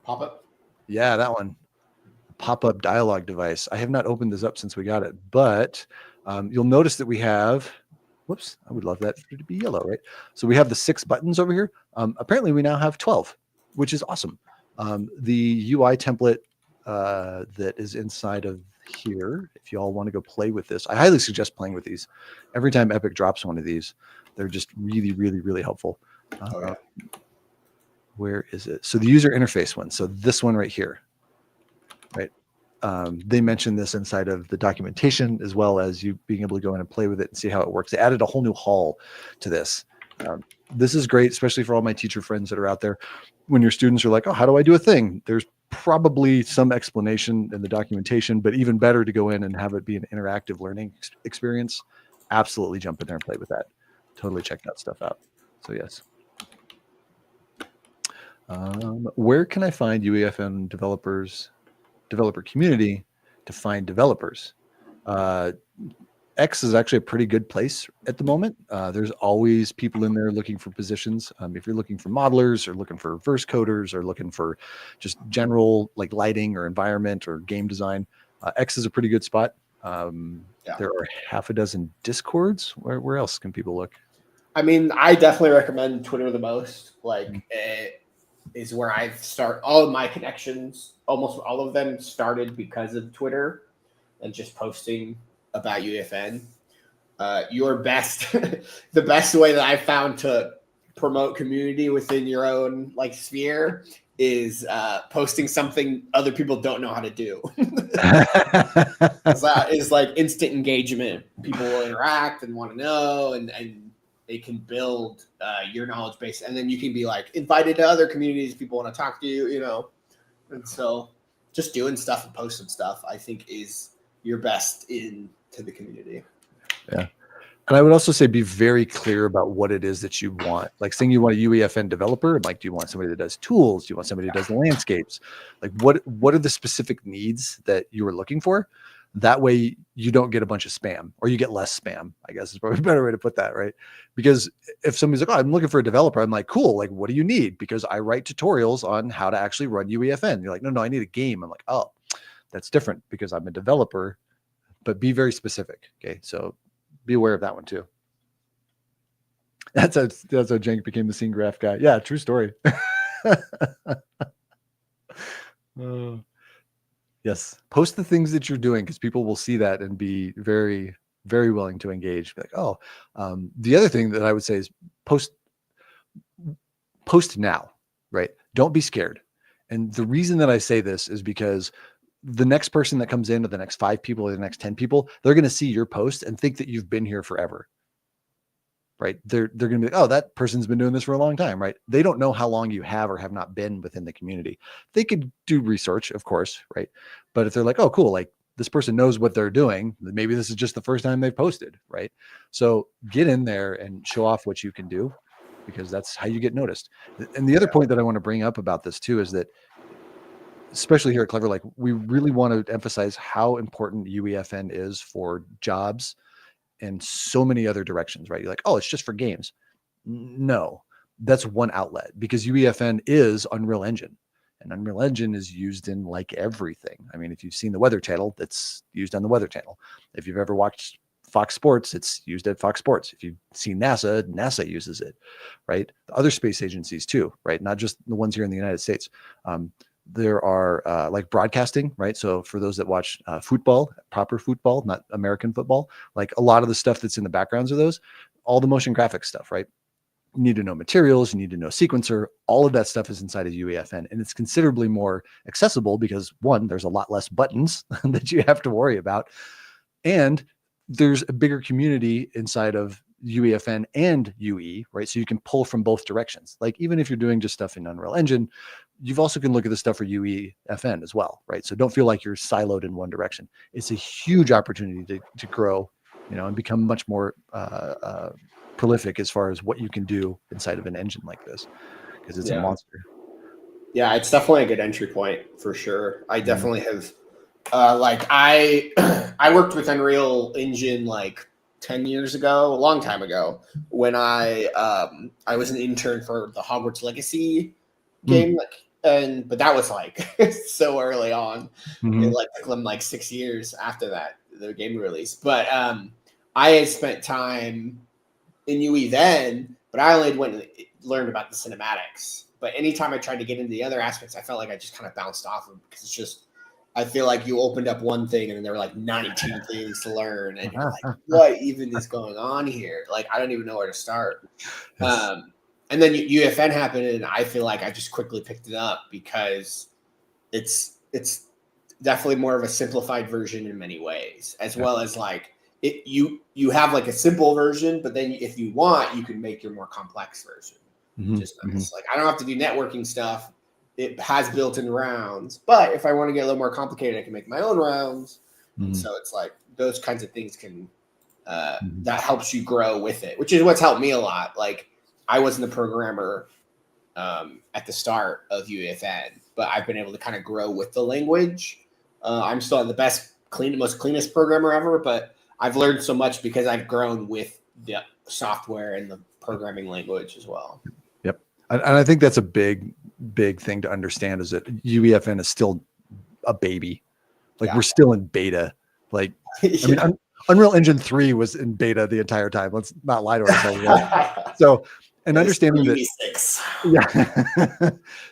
Pop up. Yeah, that one. Pop-up dialogue device. I have not opened this up since we got it, but you'll notice that we have, whoops, I would love that to be yellow, right? So we have the 6 buttons over here. Apparently we now have 12, which is awesome. The UI template that is inside of here, if you all want to go play with this, I highly suggest playing with these. Every time Epic drops one of these, they're just really, really, really helpful. Where is it? So the user interface one. So this one right here, right? They mentioned this inside of the documentation, as well as you being able to go in and play with it and see how it works. They added a whole new hall to this. This is great, especially for all my teacher friends that are out there. When your students are like, oh, how do I do a thing? There's probably some explanation in the documentation, but even better to go in and have it be an interactive learning experience. Absolutely jump in there and play with that. Totally check that stuff out. So yes. Where can I find UEFN developer community to find developers? X is actually a pretty good place at the moment. There's always people in there looking for positions. If you're looking for modelers or looking for verse coders or looking for just general like lighting or environment or game design, X is a pretty good spot. There are half a dozen Discords. Where else can people look? I mean, I definitely recommend Twitter the most. Like, it is where I start all of my connections. Almost all of them started because of Twitter and just posting about UEFN. Your best, the best way that I've found to promote community within your own like sphere is posting something other people don't know how to do. That is like instant engagement. People will interact and want to know, and they can build your knowledge base, and then you can be like invited to other communities. People want to talk to you, you know. And so just doing stuff and posting stuff, I think, is your best into the community. Yeah. And I would also say be very clear about what it is that you want. Like saying you want a UEFN developer, like do you want somebody that does tools? Do you want somebody that does the landscapes? Like what are the specific needs that you are looking for? That way you don't get a bunch of spam, or you get less spam, I guess is probably a better way to put that, right? Because if somebody's like, oh, I'm looking for a developer, I'm like, cool, like what do you need? Because I write tutorials on how to actually run UEFN. You're like, no, I need a game. I'm like, oh, that's different because I'm a developer, but be very specific. Okay. So be aware of that one too. That's how Jank became the scene graph guy. Yeah, true story. Yes, post the things that you're doing because people will see that and be very, very willing to engage. Be like, oh, the other thing that I would say is post now, right? Don't be scared. And the reason that I say this is because the next person that comes in, or the next 5 people, or the next 10 people, they're going to see your post and think that you've been here forever, right? They're going to be like, oh, that person's been doing this for a long time, right? They don't know how long you have or have not been within the community. They could do research, of course, right? But if they're like, oh, cool, like this person knows what they're doing, maybe this is just the first time they've posted, right? So get in there and show off what you can do, because that's how you get noticed. And the other point that I want to bring up about this too is that, especially here at Cleverlike, we really want to emphasize how important UEFN is for jobs and so many other directions, right? You're like, oh, it's just for games. No, that's one outlet, because UEFN is Unreal Engine, and Unreal Engine is used in like everything. I mean, if you've seen the Weather Channel, that's used on the Weather Channel. If you've ever watched Fox Sports, it's used at Fox Sports. If you've seen NASA, NASA uses it, right? The other space agencies too, right? Not just the ones here in the United States. There are like broadcasting, right? So for those that watch football, proper football, not American football, like a lot of the stuff that's in the backgrounds of those, all the motion graphics stuff, right? You need to know materials, you need to know sequencer, all of that stuff is inside of UEFN, and it's considerably more accessible because, one, there's a lot less buttons that you have to worry about, and there's a bigger community inside of UEFN and UE, right? So you can pull from both directions. Like even if you're doing just stuff in Unreal Engine, you've also can look at the stuff for UEFN as well, right? So don't feel like you're siloed in one direction. It's a huge opportunity to grow, you know, and become much more prolific as far as what you can do inside of an engine like this, because it's a monster. Yeah, it's definitely a good entry point for sure. I definitely have, like I worked with Unreal Engine like 10 years ago, a long time ago, when I was an intern for the Hogwarts Legacy game, but that was like so early on. It like took them like 6 years after that the game release. But I had spent time in UE then, but I only went and learned about the cinematics. But anytime I tried to get into the other aspects, I felt like I just kind of bounced off them because it's just, I feel like you opened up one thing and then there were like 19 things to learn. And you're like, what even is going on here? Like, I don't even know where to start. Yes. And then UFN happened, and I feel like I just quickly picked it up because it's definitely more of a simplified version in many ways, as well as like you have like a simple version, but then if you want, you can make your more complex version. Just nice. Like I don't have to do networking stuff. It has built-in rounds, but if I want to get a little more complicated, I can make my own rounds. So it's like those kinds of things can that helps you grow with it, which is what's helped me a lot. Like I wasn't a programmer at the start of UEFN, but I've been able to kind of grow with the language. I'm still the most cleanest programmer ever, but I've learned so much because I've grown with the software and the programming language as well. Yep. And I think that's a big thing to understand is that UEFN is still a baby. Like we're still in beta. Like, I mean, Unreal Engine 3 was in beta the entire time. Let's not lie to ourselves. Right? So, and understanding that,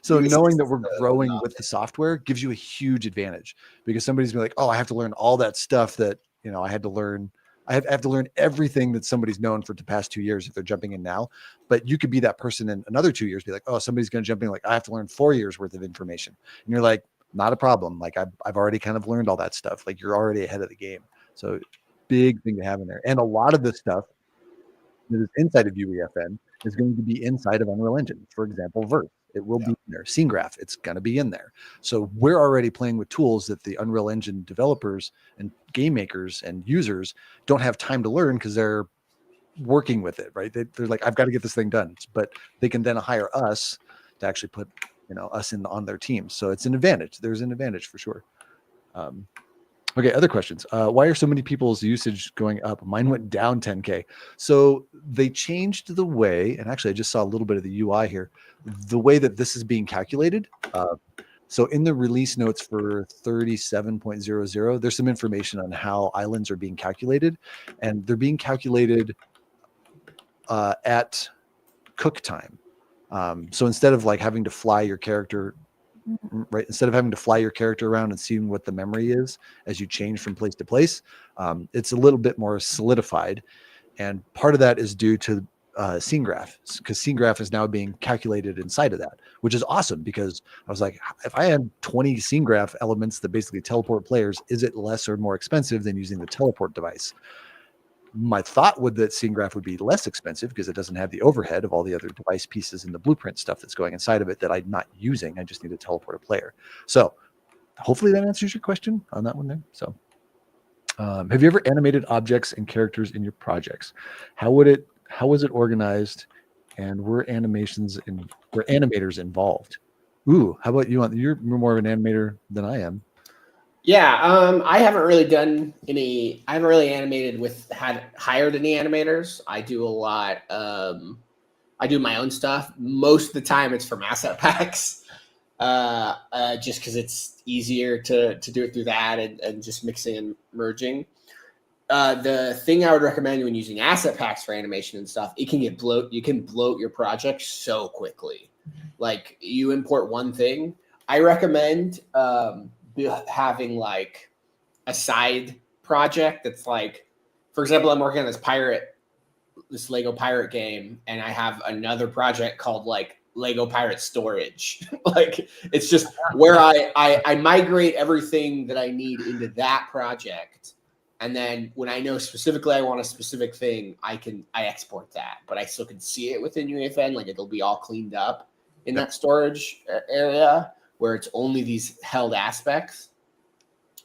so knowing that we're growing with the software gives you a huge advantage because somebody's gonna be like, oh, I have to learn all that stuff that, you know, I had to learn. I have to learn everything that somebody's known for the past 2 years if they're jumping in now. But you could be that person in another 2 years, be like, oh, somebody's going to jump in. Like I have to learn 4 years worth of information. And you're like, not a problem. Like I've already kind of learned all that stuff. Like you're already ahead of the game. So big thing to have in there. And a lot of the stuff that is inside of UEFN is going to be inside of Unreal Engine. For example, Verse. It will be in there. Scene Graph, it's going to be in there. So we're already playing with tools that the Unreal Engine developers and game makers and users don't have time to learn because they're working with it, right? They're like, I've got to get this thing done. But they can then hire us to actually put, you know, us on their team. So it's an advantage. There's an advantage for sure. Okay, other questions. Why are so many people's usage going up? Mine went down 10K. So they changed the way, and actually I just saw a little bit of the UI here, the way that this is being calculated. So in the release notes for 37.00, there's some information on how islands are being calculated, and they're being calculated at cook time. So instead of like having to fly your character, right? Instead of having to fly your character around and seeing what the memory is as you change from place to place, it's a little bit more solidified. And part of that is due to Scene Graph, because Scene Graph is now being calculated inside of that, which is awesome because I was like, if I had 20 Scene Graph elements that basically teleport players, is it less or more expensive than using the teleport device? My thought would that Scene Graph would be less expensive because it doesn't have the overhead of all the other device pieces and the blueprint stuff that's going inside of it that I'm not using. I just need to teleport a player. So hopefully that answers your question on that one there. So have you ever animated objects and characters in your projects? How was it organized? And were animators involved? Ooh, how about you? You're more of an animator than I am. Yeah, I haven't really done any. I haven't really animated hired any animators. I do a lot. I do my own stuff. Most of the time, it's from asset packs, just because it's easier to do it through that and just mixing and merging. The thing I would recommend when using asset packs for animation and stuff, it can get you can bloat your project so quickly. Like you import one thing. I recommend having like a side project that's like, for example, I'm working on this Lego pirate game, and I have another project called like Lego Pirate Storage. Like it's just where I migrate everything that I need into that project. And then when I know specifically I want a specific thing, I export that, but I still can see it within UEFN. Like it'll be all cleaned up in that storage area where it's only these held assets.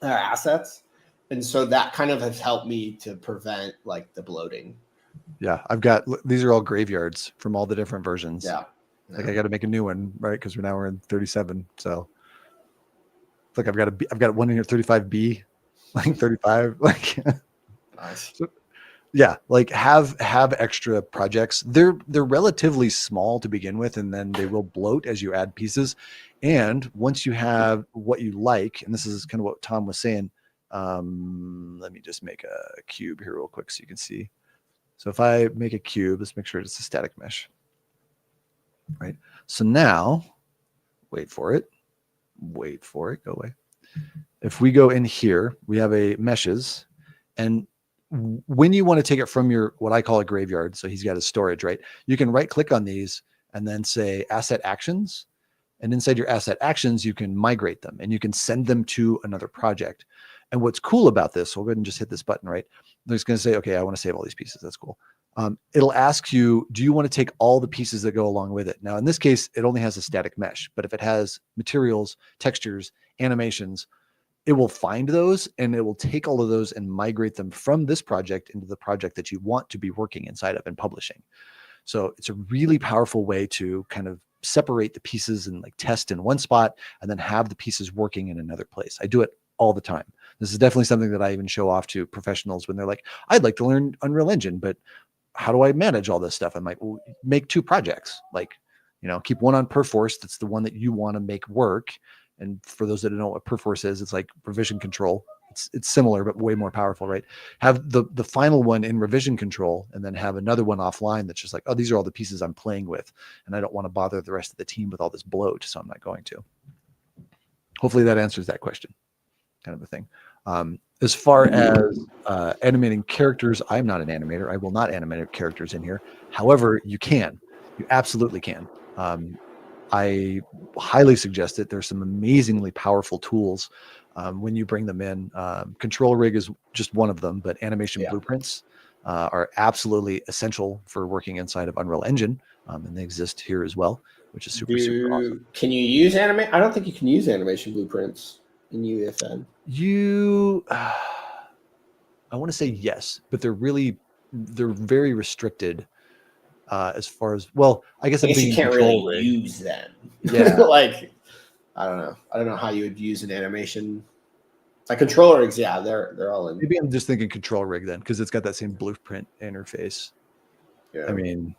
And so that kind of has helped me to prevent like the bloating. Yeah, these are all graveyards from all the different versions. Yeah. Like I got to make a new one, right? Because we're in 37. So look, I've got one in here, 35B, like 35. Like nice. Yeah, like have extra projects. They're relatively small to begin with, and then they will bloat as you add pieces. And once you have what you like, and this is kind of what Tom was saying. Let me just make a cube here real quick so you can see. So if I make a cube, let's make sure it's a static mesh. Right. So now, wait for it, go away. If we go in here, we have a meshes, and when you want to take it from your, what I call a graveyard, so he's got his storage, right? You can right click on these and then say asset actions. And inside your asset actions, you can migrate them and you can send them to another project. And what's cool about this, we'll go ahead and just hit this button, right? It's going to say, okay, I want to save all these pieces. That's cool. It'll ask you, do you want to take all the pieces that go along with it? Now, in this case, it only has a static mesh, but if it has materials, textures, animations, it will find those and it will take all of those and migrate them from this project into the project that you want to be working inside of and publishing. So it's a really powerful way to kind of separate the pieces and like test in one spot and then have the pieces working in another place. I do it all the time. This is definitely something that I even show off to professionals when they're like, I'd like to learn Unreal Engine, but how do I manage all this stuff? I'm like, well, make 2 projects, like, keep one on Perforce. That's the one that you want to make work. And for those that don't know what Perforce is, it's like revision control. It's similar, but way more powerful, right? Have the final one in revision control and then have another one offline that's just like, oh, these are all the pieces I'm playing with. And I don't want to bother the rest of the team with all this bloat. So I'm not going to. Hopefully that answers that question, kind of a thing. As far as animating characters, I'm not an animator. I will not animate characters in here. However, you can. You absolutely can. I highly suggest it. There's some amazingly powerful tools when you bring them in. Control Rig is just one of them, but animation blueprints are absolutely essential for working inside of Unreal Engine, and they exist here as well, which is super awesome. Can you use I don't think you can use animation blueprints in UEFN. I want to say yes, but they're very restricted. As far as, well, I guess you can't really use them. Yeah. Like, I don't know how you would use an animation. Like control rigs, yeah, they're all in. Maybe I'm just thinking control rig then, because it's got that same blueprint interface. Yeah. I mean,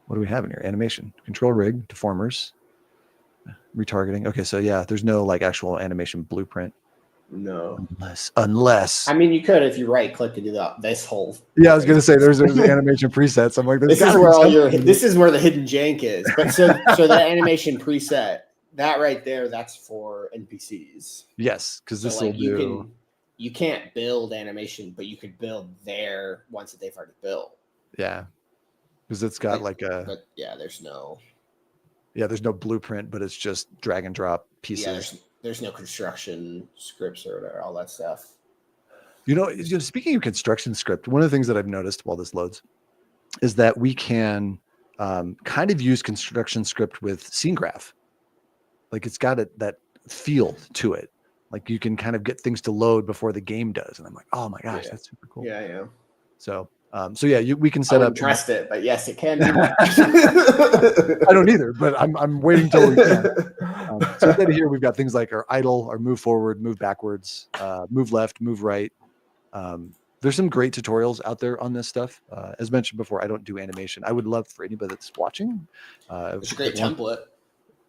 what do we have in here? Animation, control rig, deformers, retargeting. Okay, so yeah, there's no like actual animation blueprint. No. Unless. I mean, you could if you right click and do this whole. Yeah, I was gonna say there's animation presets. I'm like, this is where the hidden jank is. But so the animation preset, that right there, that's for NPCs. Yes, because this will do. You can't build animation, but you could build their ones that they've already built. Yeah, because it's got But yeah, there's no blueprint, but it's just drag and drop pieces. Yeah, there's no construction scripts or whatever, all that stuff. Speaking of construction script, one of the things that I've noticed while this loads is that we can kind of use construction script with scene graph. Like it's got that feel to it. Like you can kind of get things to load before the game does. And I'm like, oh my gosh, that's super cool. Yeah. So we can set up. Trust it, but yes, it can. I don't either, but I'm waiting till we can. So instead of here, we've got things like our idle, our move forward, move backwards, move left, move right. There's some great tutorials out there on this stuff. As mentioned before, I don't do animation. I would love for anybody that's watching. It's a great template.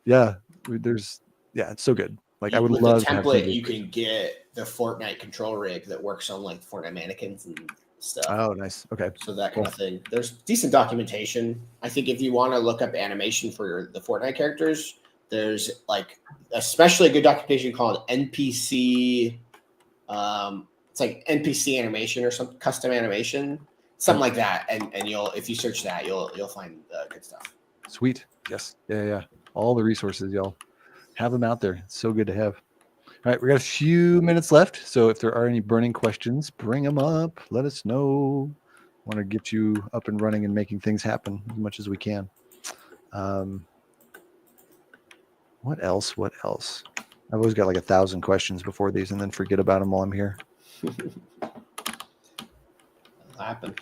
Yeah, it's so good. Like I would love the template. You can get the Fortnite control rig that works on like Fortnite mannequins and stuff. Oh, nice. Okay. So that kind of thing. There's decent documentation. I think if you want to look up animation for the Fortnite characters, there's like especially a good documentation called NPC. It's like NPC animation or some custom animation, something like that. And if you search that, you'll find good stuff. Sweet. Yes. Yeah. All the resources, y'all have them out there. It's so good to have. All right, we got a few minutes left. So if there are any burning questions, bring them up. Let us know. Want to get you up and running and making things happen as much as we can. What else? I've always got like 1,000 questions before these and then forget about them while I'm here. Happen.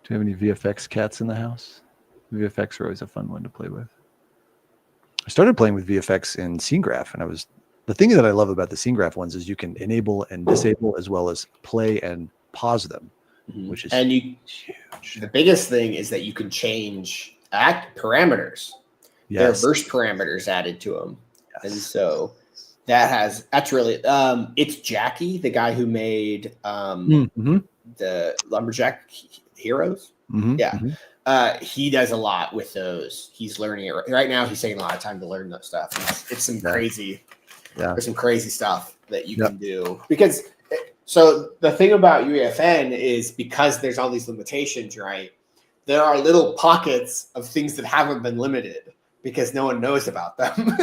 Do you have any VFX cats in the house? VFX are always a fun one to play with. I started playing with VFX in Scene Graph, and I was The thing that I love about the scene graph ones is you can enable and disable as well as play and pause them, which is huge. The biggest thing is that you can change act parameters. Yes. There are burst parameters added to them, and so that's really it's Jackie, the guy who made the Lumberjack Heroes. He does a lot with those. He's learning it right now. He's taking a lot of time to learn that stuff. It's some crazy. There's some crazy stuff that you can do because. So the thing about UEFN is because there's all these limitations, right? There are little pockets of things that haven't been limited because no one knows about them.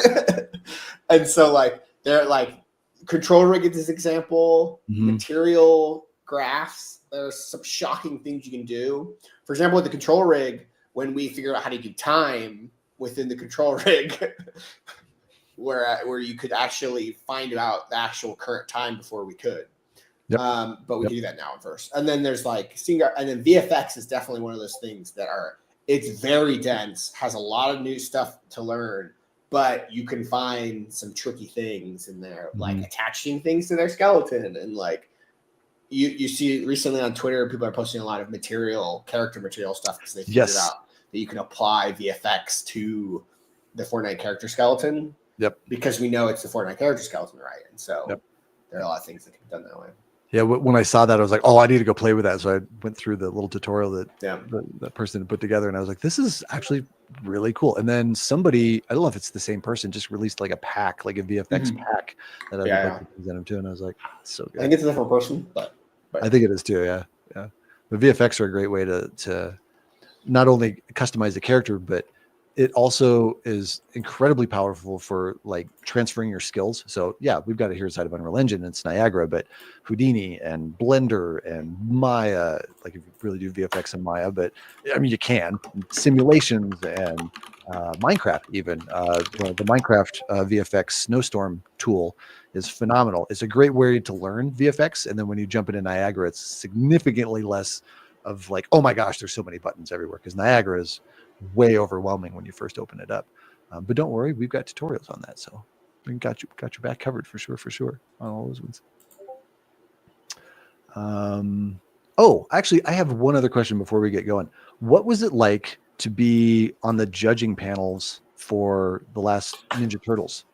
And so like they're like control rig is this example, material graphs. There's some shocking things you can do. For example, with the control rig, when we figured out how to do time within the control rig, where you could actually find out the actual current time before we could. But we can do that now first. And then there's like and then VFX is definitely one of those things that it's very dense, has a lot of new stuff to learn, but you can find some tricky things in there, like attaching things to their skeleton. And like you see recently on Twitter, people are posting a lot of character material stuff because they figured out that you can apply VFX to the Fortnite character skeleton. Because we know it's the Fortnite character skeleton, right? And so there are a lot of things that can be done that way. Yeah, when I saw that, I was like, "Oh, I need to go play with that." So I went through the little tutorial that that person had put together, and I was like, "This is actually really cool." And then somebody, I don't know if it's the same person, just released like a pack, like a VFX pack that I would like to present them to, and I was like, oh, "So good." I think it's a different person, but I think it is too. Yeah. The VFX are a great way to not only customize the character, but it also is incredibly powerful for like transferring your skills. So yeah, we've got it here inside of Unreal Engine. It's Niagara, but Houdini and Blender and Maya, like if you really do VFX in Maya, but I mean, you can simulations and Minecraft even. The Minecraft VFX Snowstorm tool is phenomenal. It's a great way to learn VFX. And then when you jump into Niagara, it's significantly less of like, oh my gosh, there's so many buttons everywhere, because Niagara is way overwhelming when you first open it up. But don't worry, we've got tutorials on that, so we got your back covered for sure on all those ones. Oh, actually, I have one other question before we get going. What was it like to be on the judging panels for the last Ninja Turtles?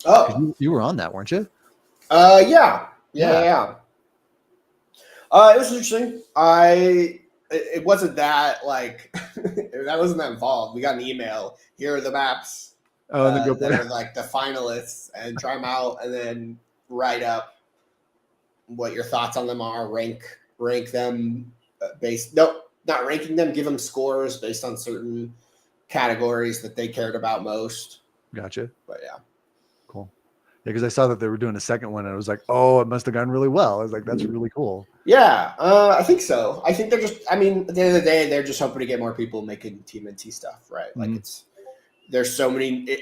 Oh, you were on that, weren't you? Yeah. It was interesting. It wasn't that like that wasn't that involved. We got an email. Here are the maps. And then go that are like the finalists, and try them out, and then write up what your thoughts on them are. Rank them not ranking them. Give them scores based on certain categories that they cared about most. Gotcha. But yeah. Cool. Yeah, because I saw that they were doing a second one, and I was like, oh, it must have gone really well. I was like, that's really cool. Yeah, I think so. I think they're just, I mean, at the end of the day, they're just hoping to get more people making TMNT stuff, right? Like there's so many,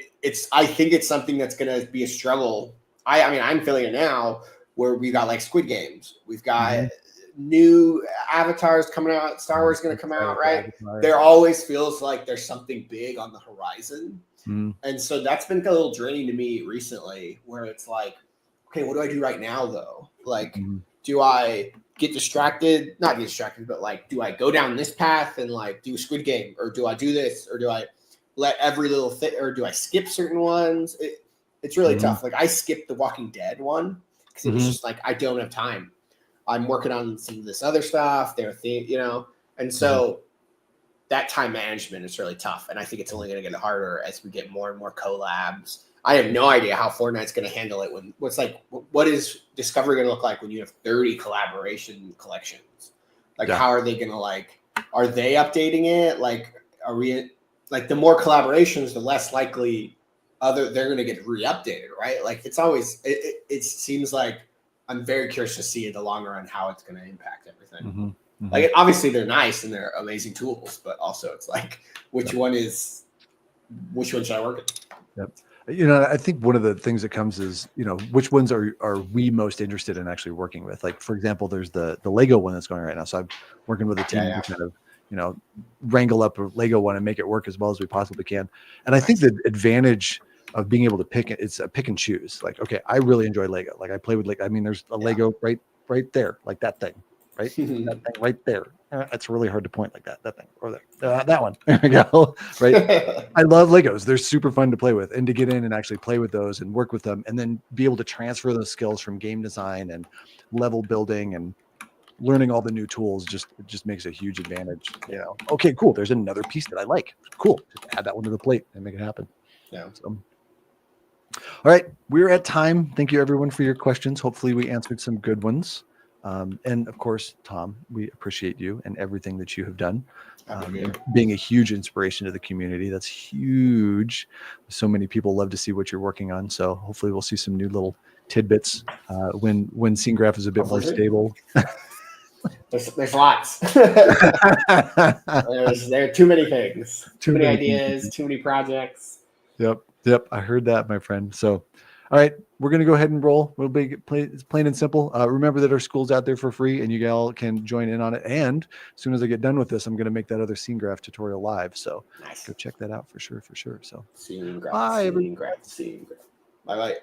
I think it's something that's going to be a struggle. I mean, I'm feeling it now where we got like Squid Games. We've got new avatars coming out. Star Wars is going to come out, right? There always feels like there's something big on the horizon. And so that's been a little draining to me recently, where it's like, okay, what do I do right now though? Like, do I get distracted? Not get distracted, but like, do I go down this path and like do Squid Game, or do I do this, or do I let every little thing, or do I skip certain ones? It's really tough. Like I skipped the Walking Dead one because it was just like, I don't have time. I'm working on some of this other stuff. And so that time management is really tough. And I think it's only going to get harder as we get more and more collabs. I have no idea how Fortnite's going to handle it what is Discovery going to look like when you have 30 collaboration collections? Like, how are they going to are they updating it? Like, are we the more collaborations, the less likely they're going to get re-updated, right? Like it's always, it seems like I'm very curious to see in the long run how it's going to impact everything. Like obviously they're nice and they're amazing tools, but also it's like, which one should I work in? I think one of the things that comes is, which ones are we most interested in actually working with? Like, for example, there's the Lego one that's going right now. So I'm working with a team to kind of, wrangle up a Lego one and make it work as well as we possibly can. And I think the advantage of being able to pick it. It's a pick and choose. Like, okay, I really enjoy Lego. Like I play with Lego. I mean, there's a Lego right there, like that thing, right? That thing right there. It's really hard to point like that thing or that one. There we go. Right. I love Legos. They're super fun to play with, and to get in and actually play with those and work with them, and then be able to transfer those skills from game design and level building and learning all the new tools just makes a huge advantage. You know, okay, cool. There's another piece that I like. Cool. Just add that one to the plate and make it happen. Yeah. So, all right, we're at time. Thank you everyone for your questions. Hopefully we answered some good ones. And of course, Tom, we appreciate you and everything that you have done. Being a huge inspiration to the community. That's huge. So many people love to see what you're working on. So hopefully we'll see some new little tidbits when Scene Graph is a bit more stable. There's lots. There are too many things, too many ideas, too many projects. Yep. I heard that, my friend. So, all right, we're gonna go ahead and roll. It's plain and simple. Remember that our school's out there for free, and you all can join in on it. And as soon as I get done with this, I'm gonna make that other Scene Graph tutorial live. So nice. Go check that out for sure. So Scene Graph. Bye bye.